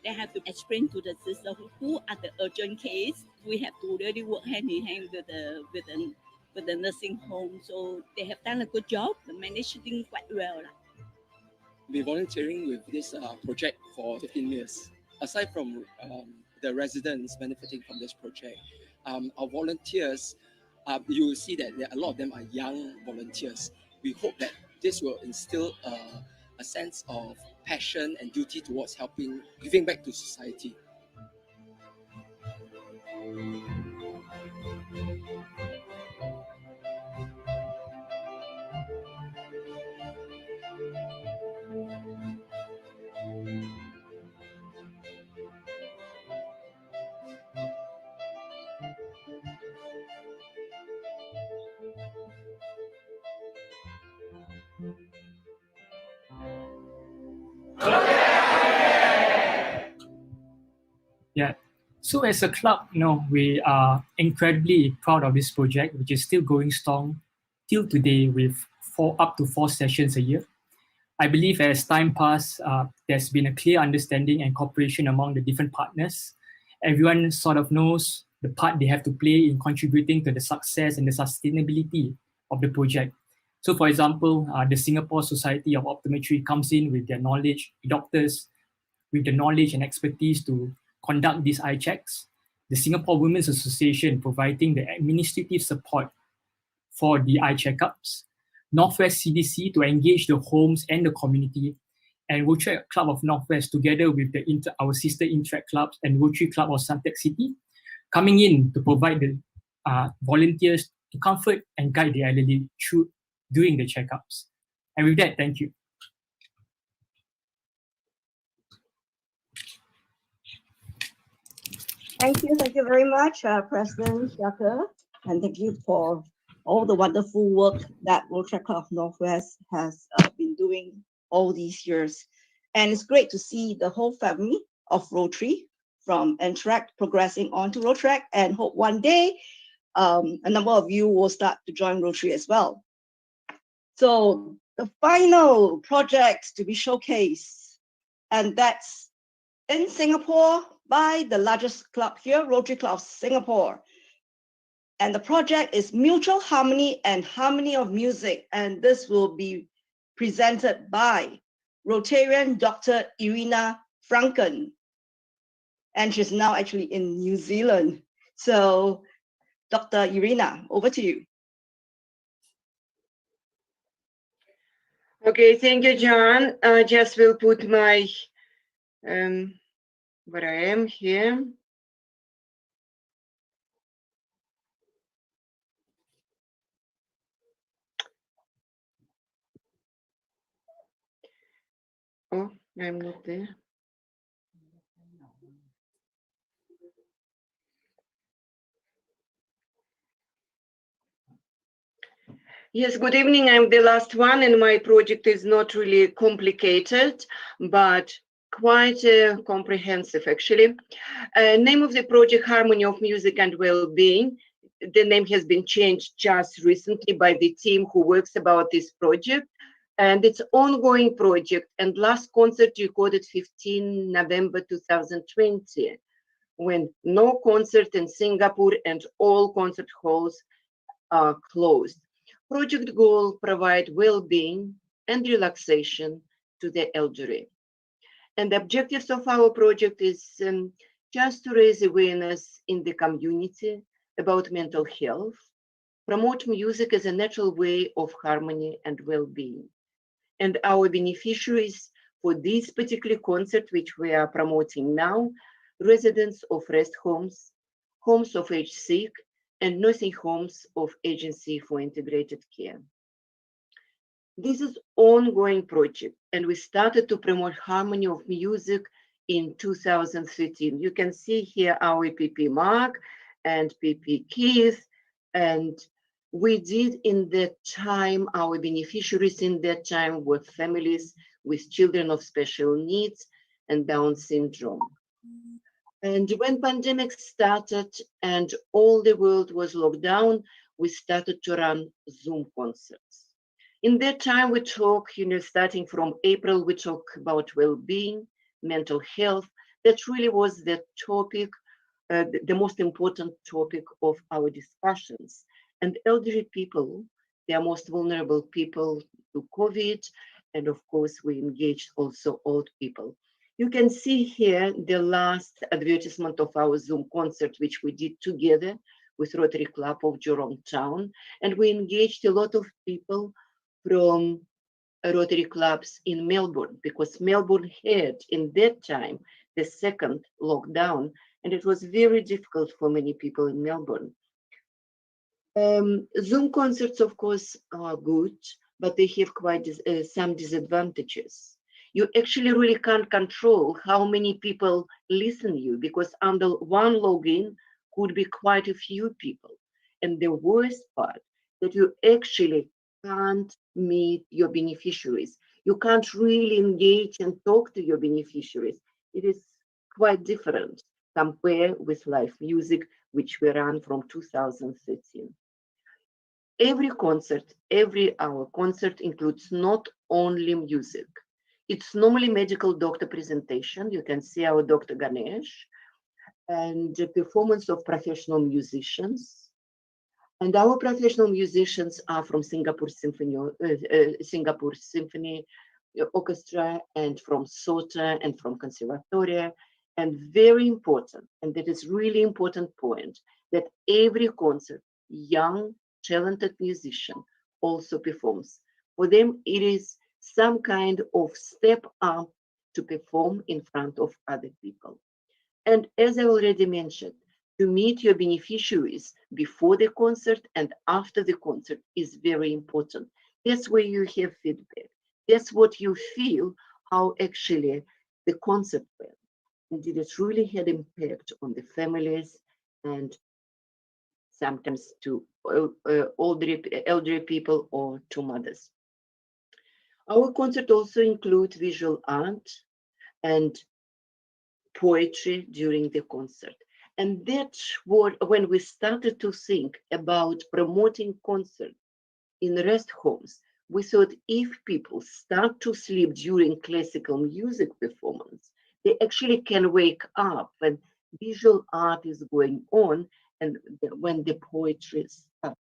They have to explain to the system who are the urgent case. We have to really work hand in hand with the nursing home. So they have done a good job. They managed things quite well. Been volunteering with this project for 15 years. Aside from the residents benefiting from this project, our volunteers, you will see that a lot of them are young volunteers. We hope that this will instill a sense of passion and duty towards giving back to society. Yeah. So as a club, we are incredibly proud of this project, which is still going strong till today with up to 4 sessions a year. I believe as time passed, there's been a clear understanding and cooperation among the different partners. Everyone sort of knows the part they have to play in contributing to the success and the sustainability of the project. So for example, the Singapore Society of Optometry comes in with their knowledge, doctors with the knowledge and expertise to conduct these eye checks. The Singapore Women's Association providing the administrative support for the eye checkups. Northwest CDC to engage the homes and the community, and Rotary Club of Northwest together with our sister Interact clubs and Rotary Club of Suntec City coming in to provide the volunteers to comfort and guide the elderly through during the checkups. And with that, thank you. Thank you very much, President Shaka, and thank you for all the wonderful work that Rotary Club of Northwest has been doing all these years. And it's great to see the whole family of Rotary from Interact progressing on to Rotary, and hope one day a number of you will start to join Rotary as well. So the final project to be showcased, and that's in Singapore by the largest club here, Rotary Club of Singapore. And the project is Mutual Harmony and Harmony of Music. And this will be presented by Rotarian Dr. Irina Franken. And she's now actually in New Zealand. So Dr. Irina, over to you. Okay, thank you, John. I just will put my, where I am here. Oh, I'm not there. Yes, good evening. I'm the last one, and my project is not really complicated, but quite comprehensive, actually. Name of the project, Harmony of Music and Well-Being. The name has been changed just recently by the team who works about this project. And it's ongoing project, and last concert recorded 15 November 2020, when no concert in Singapore and all concert halls are closed. Project goal: provide well-being and relaxation to the elderly. And the objectives of our project is just to raise awareness in the community about mental health, promote music as a natural way of harmony and well-being. And our beneficiaries for this particular concert, which we are promoting now, residents of rest homes, homes of aged sick, and nursing homes of Agency for Integrated Care. This is ongoing project, and we started to promote harmony of music in 2013. You can see here our PP Mark and PP Keith, and we did in that time, our beneficiaries in that time were families with children of special needs and Down syndrome. And when pandemic started and all the world was locked down, we started to run Zoom concerts. In that time, we talk, starting from April, we talk about well-being, mental health, That really was the topic, the most important topic of our discussions. And elderly people, they are most vulnerable people to COVID. And of course, we engaged also old people. You can see here the last advertisement of our Zoom concert, which we did together with Rotary Club of Jurong Town. And we engaged a lot of people from Rotary clubs in Melbourne, because Melbourne had in that time the second lockdown, and it was very difficult for many people in Melbourne. Zoom concerts, of course, are good, but they have quite some disadvantages. You actually really can't control how many people listen to you, because under one login could be quite a few people. And the worst part, that you actually can't meet your beneficiaries. You can't really engage and talk to your beneficiaries. It is quite different compared with live music, which we ran from 2013. Every concert, every hour concert includes not only music. It's normally medical doctor presentation. You can see our Dr. Ganesh, and the performance of professional musicians. And our professional musicians are from Singapore Symphony Orchestra, and from SOTA, and from Conservatoria. And very important, and that is really important point, that every concert, young, talented musician also performs. For them, it is some kind of step up to perform in front of other people. And as I already mentioned, to meet your beneficiaries before the concert and after the concert is very important. That's where you have feedback. That's what you feel, how actually the concert went. And it has really had impact on the families and sometimes to elderly people or to mothers. Our concert also includes visual art and poetry during the concert. And that's what, when we started to think about promoting concerts in rest homes, we thought if people start to sleep during classical music performance, they actually can wake up when visual art is going on and when the poetry starts.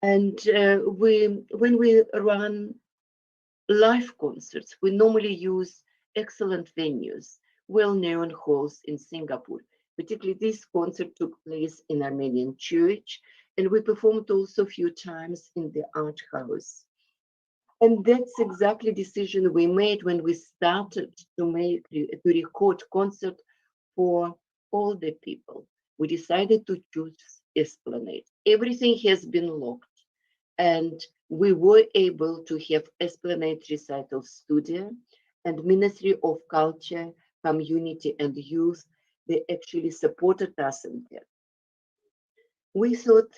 And when we run live concerts, we normally use excellent venues, well-known halls in Singapore. Particularly this concert took place in Armenian church, and we performed also a few times in the art house. And that's exactly the decision we made when we started to record concert for all the people. We decided to choose Esplanade. Everything has been locked, and we were able to have Esplanade Recital Studio and Ministry of Culture, Community and Youth. They actually supported us in that. We thought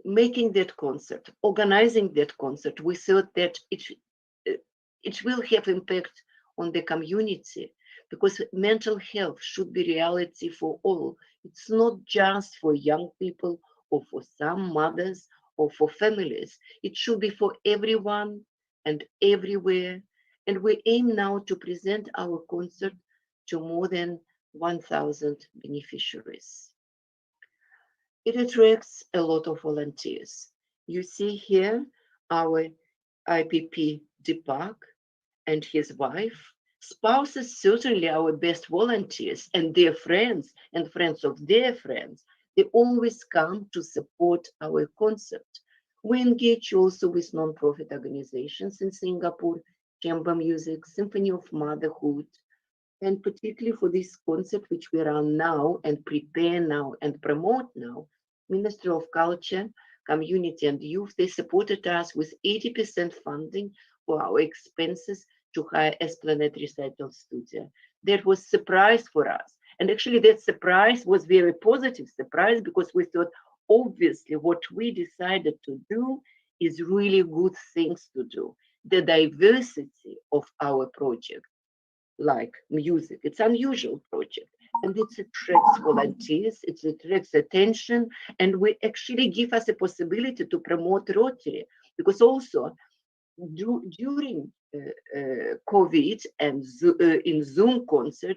making that concert, organizing that concert, we thought that it will have impact on the community, because mental health should be reality for all. It's not just for young people or for some mothers or for families. It should be for everyone and everywhere. And we aim now to present our concert to more than 1,000 beneficiaries. It attracts a lot of volunteers. You see here our IPP Deepak and his wife. Spouses certainly our best volunteers, and their friends and friends of their friends. They always come to support our concert. We engage also with non-profit organizations in Singapore, Chamber Music, Symphony of Motherhood, and particularly for this concert, which we run now and prepare now and promote now, Ministry of Culture, Community and Youth, they supported us with 80% funding for our expenses to hire Esplanade Recital Studio. That was a surprise for us. And actually that surprise was very positive surprise, because we thought, obviously, what we decided to do is really good things to do. The diversity of our project, like music, it's an unusual project, and it attracts volunteers, it attracts attention, and we actually give us a possibility to promote Rotary, because also during COVID and in Zoom concert,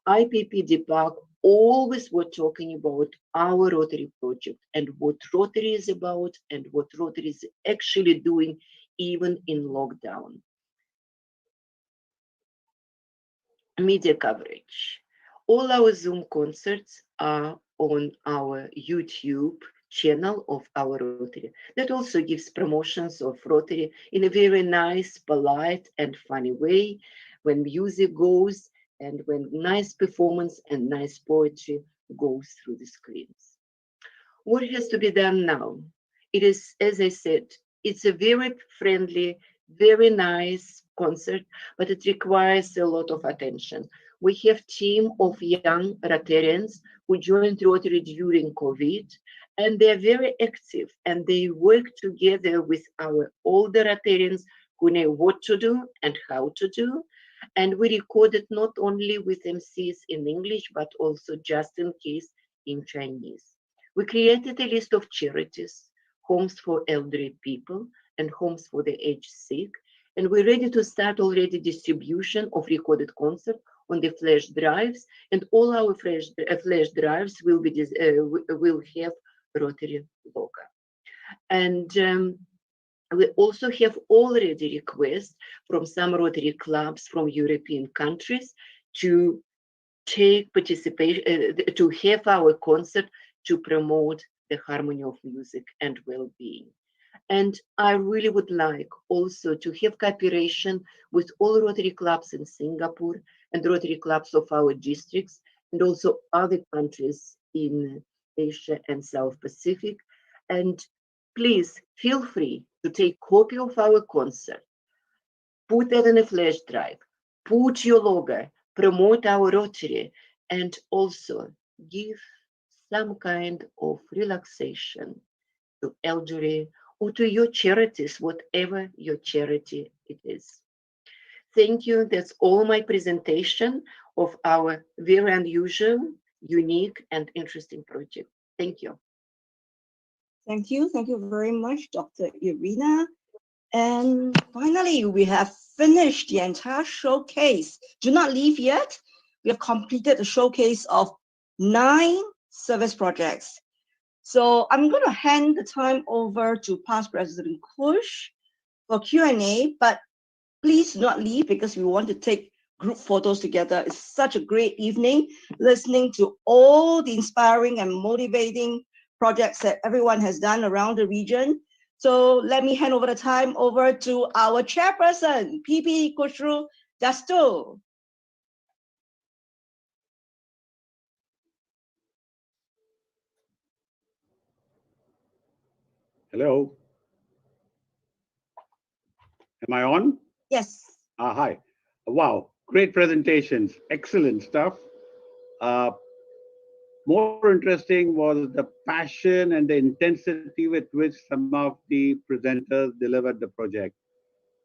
IPP Deepak always were talking about our Rotary project and what Rotary is about and what Rotary is actually doing even in lockdown. Media coverage. All our Zoom concerts are on our YouTube channel of our Rotary. That also gives promotions of Rotary in a very nice, polite, and funny way when music goes and when nice performance and nice poetry goes through the screens. What has to be done now? It is, as I said, it's a very friendly, very nice concert, but it requires a lot of attention. We have team of young Rotarians who joined Rotary during COVID, and they're very active and they work together with our older Rotarians who know what to do and how to do. And we recorded not only with MCs in English, but also just in case in Chinese. We created a list of charities, homes for elderly people and homes for the aged sick. And we're ready to start already distribution of recorded concert on the flash drives, and all our flash drives will be will have Rotary logo. And we also have already requests from some Rotary clubs from European countries to take participation, to have our concert to promote the harmony of music and well-being. And I really would like also to have cooperation with all Rotary clubs in Singapore and Rotary clubs of our districts and also other countries in Asia and South Pacific. And please feel free to take copy of our concert, put that in a flash drive, put your logo, promote our Rotary, and also give some kind of relaxation to elderly or to your charities, whatever your charity it is. Thank you. That's all my presentation of our very unusual, unique, and interesting project. Thank you. Thank you. Thank you very much, Dr. Irina. And finally, we have finished the entire showcase. Do not leave yet. We have completed the showcase of 9 service projects. So I'm going to hand the time over to past President Kush for Q&A, but please do not leave because we want to take group photos together. It's such a great evening listening to all the inspiring and motivating projects that everyone has done around the region. So let me hand over the time over to our chairperson, PP Kushru Dastu. Hello. Am I on? Yes. Hi. Wow, great presentations, excellent stuff. More interesting was the passion and the intensity with which some of the presenters delivered the project.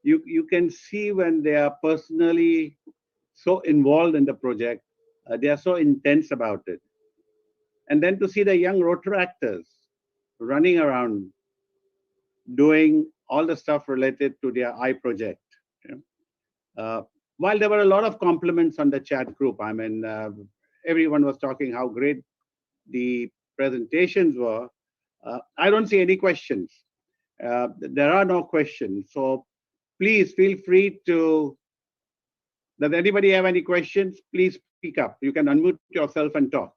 You can see when they are personally so involved in the project, they are so intense about it. And then to see the young Rotaractors running around doing all the stuff related to their I project. While there were a lot of compliments on the chat group, I mean, everyone was talking how great the presentations were. I don't see any questions. There are no questions. So please feel free to, does anybody have any questions? Please speak up. You can unmute yourself and talk.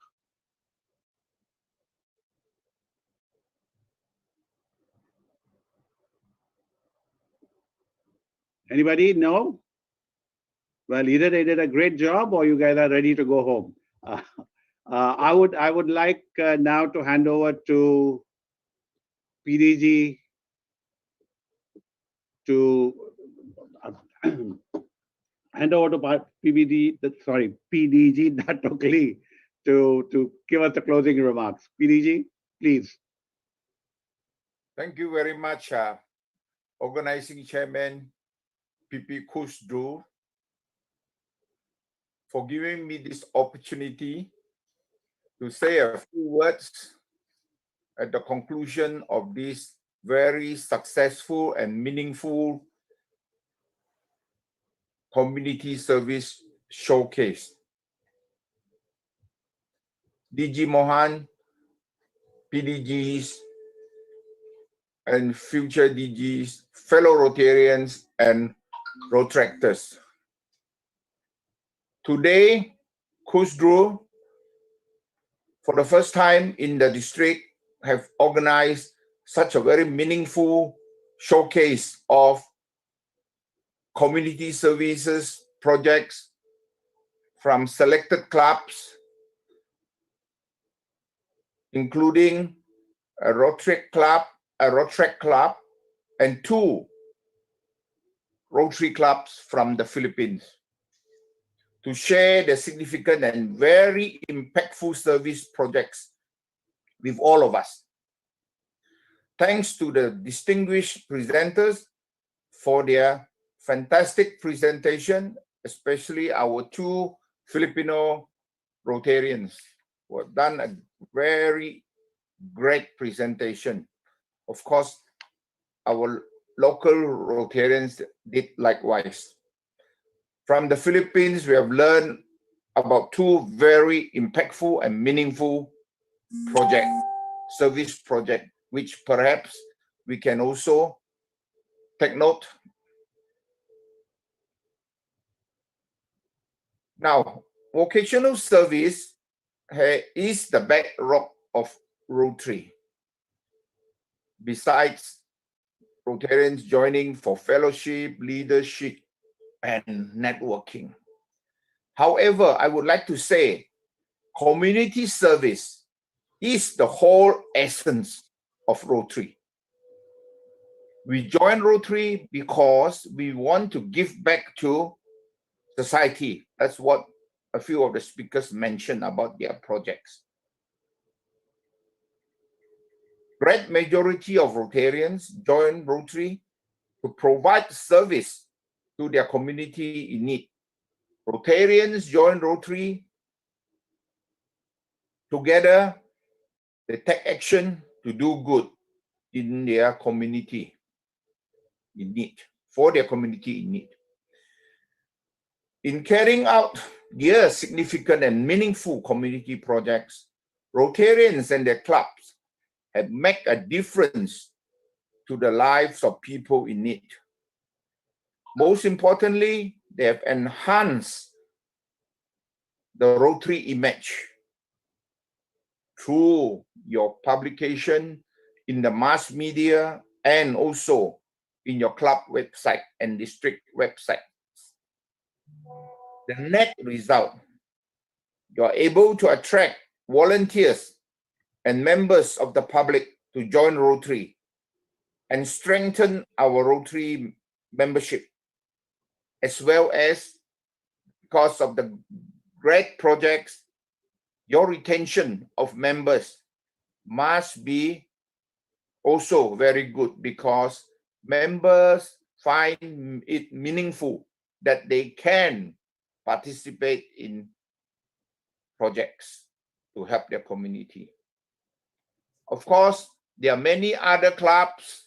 Anybody? No? Well, either they did a great job or you guys are ready to go home. I would like now to hand over to PDG to hand over to PDG Datokli to give us the closing remarks. PDG, please. Thank you very much, Organizing Chairman PP Kusdu, for giving me this opportunity to say a few words at the conclusion of this very successful and meaningful community service showcase. DG Mohan, PDGs, and future DGs, fellow Rotarians, and Rotractors. Today, Kusdru, for the first time in the district, have organized such a very meaningful showcase of community services projects from selected clubs, including a Rotary Club, and 2 Rotary clubs from the Philippines, to share the significant and very impactful service projects with all of us. Thanks to the distinguished presenters for their fantastic presentation, especially our 2 Filipino Rotarians who have done a very great presentation. Of course, our local Rotarians did likewise. From the Philippines, we have learned about 2 very impactful and meaningful service projects, which perhaps we can also take note. Now, vocational service is the bedrock of Rotary. Besides Rotarians joining for fellowship, leadership, and networking. However, I would like to say community service is the whole essence of Rotary. We join Rotary because we want to give back to society. That's what a few of the speakers mentioned about their projects. Great majority of Rotarians join Rotary to provide service to their community in need. Rotarians join Rotary together. They take action to do good in their community in need, for their community in need. In carrying out their significant and meaningful community projects, Rotarians and their clubs have made a difference to the lives of people in need. Most importantly, they have enhanced the Rotary image through your publication in the mass media and also in your club website and district website. The net result, you are able to attract volunteers and members of the public to join Rotary and strengthen our Rotary membership, as well as because of the great projects, your retention of members must be also very good, because members find it meaningful that they can participate in projects to help their community. Of course, there are many other clubs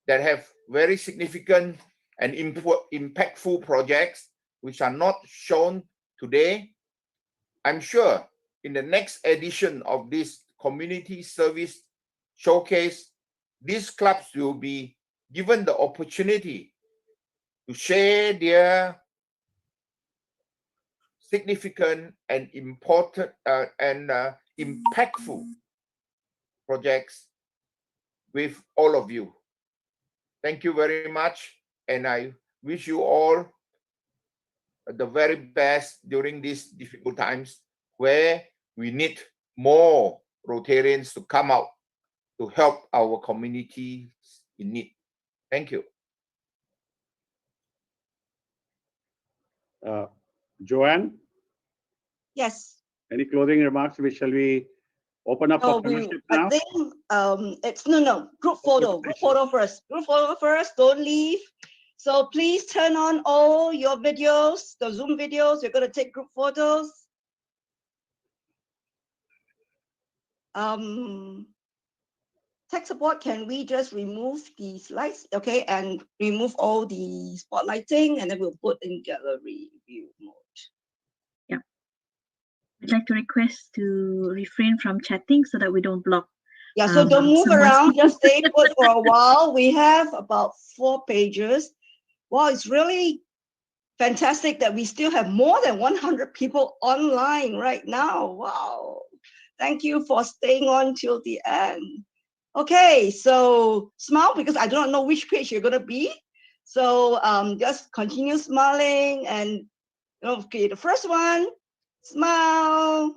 that have very significant and impactful projects which are not shown today. I'm sure in the next edition of this community service showcase, these clubs will be given the opportunity to share their significant and important and impactful projects with all of you. Thank you very much, and I wish you all the very best during these difficult times where we need more Rotarians to come out to help our communities in need. Thank you. Joanne? Yes. Any closing remarks? Shall we open up for fellowship now? I think it's no group photo. Group photo first. Group photo first. Don't leave. So please turn on all your videos, the Zoom videos. You're going to take group photos. Tech support, can we just remove the slides? Okay, and remove all the spotlighting, and then we'll put in gallery view mode. Yeah. I'd like to request to refrain from chatting so that we don't block. Yeah, so don't move someone's around, just stay put for a while. We have about 4 pages. Wow, it's really fantastic that we still have more than 100 people online right now. Wow. Thank you for staying on till the end. Okay, so smile because I do not know which page you're going to be. So just continue smiling and, okay, the first one, smile.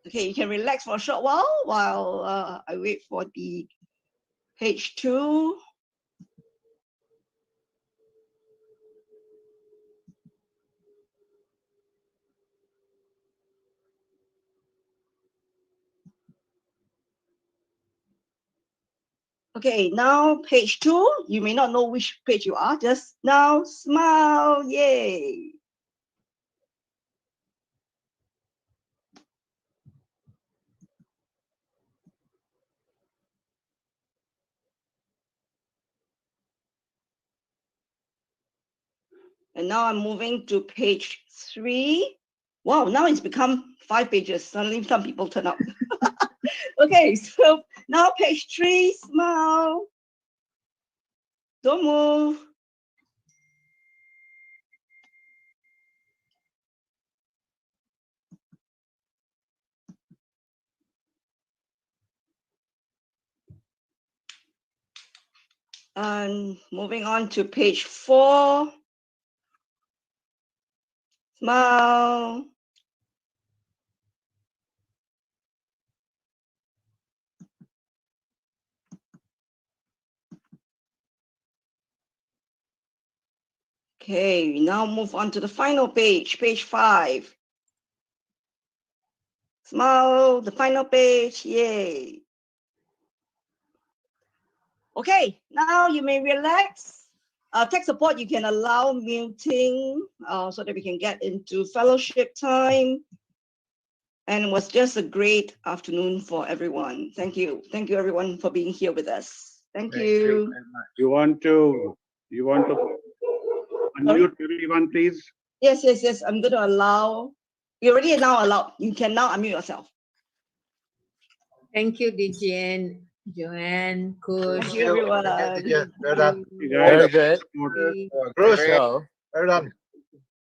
Okay, you can relax for a short while I wait for the page 2. Okay, now page 2. You may not know which page you are. Just now smile. Yay. And now I'm moving to page 3. Wow, now it's become 5 pages. Suddenly some people turn up. Okay, so now page 3, smile. Don't move. And moving on to page 4. Smile. Okay, we now move on to the final page, page 5. Smile, the final page, yay. Okay, now you may relax. Tech support, you can allow muting so that we can get into fellowship time. And it was just a great afternoon for everyone. Thank you. Thank you everyone for being here with us. Thank you. You want to unmute everyone, please? Yes. I'm going to allow. You already now allowed. You can now unmute yourself. Thank you, DGN, Joanne, Kush. Thank you, everyone. Well done. Very good. Bruce, well done.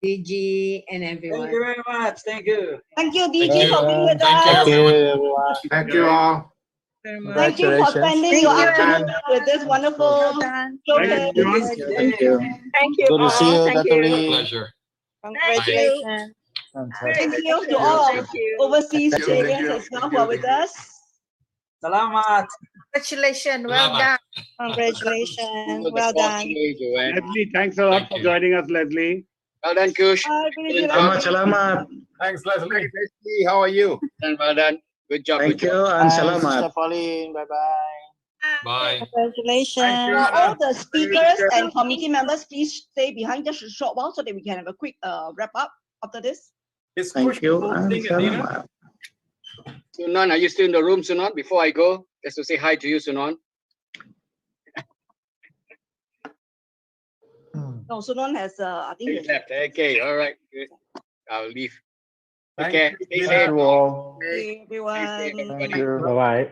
DG and everyone. Thank you very much. Thank you. Thank you, DG, for being with us. Thank you, everyone. Thank you all. Thank you for spending your afternoon with this wonderful showcase. Thank you. Thank you. Good to see you, Thank Dr. you. Lee. Pleasure. Congratulations. Thank you to all our overseas Thank you, thank Syrians you, as well thank who are you. with us. Salamat. Congratulations. Well done. Congratulations. Well done. Leslie, thanks a lot for joining us, Leslie. Well done, Kush. Salamat. Thanks, Leslie. Leslie, how are you? Well done. Good job. Thank good you, job. and Bye, salamat. Sister Pauline. Bye-bye. Bye. Congratulations. All the speakers and committee members, please stay behind just a short while so that we can have a quick wrap up after this. Thank you, and salamat. Sunon, are you still in the room, Sunon? Before I go, just to say hi to you, Sunon. No, Sunon has, I think He's left. Okay, all right. Good. I'll leave. Thank Okay. you. Stay Thank safe. you all. Thank you, everyone. Thank you. Bye-bye.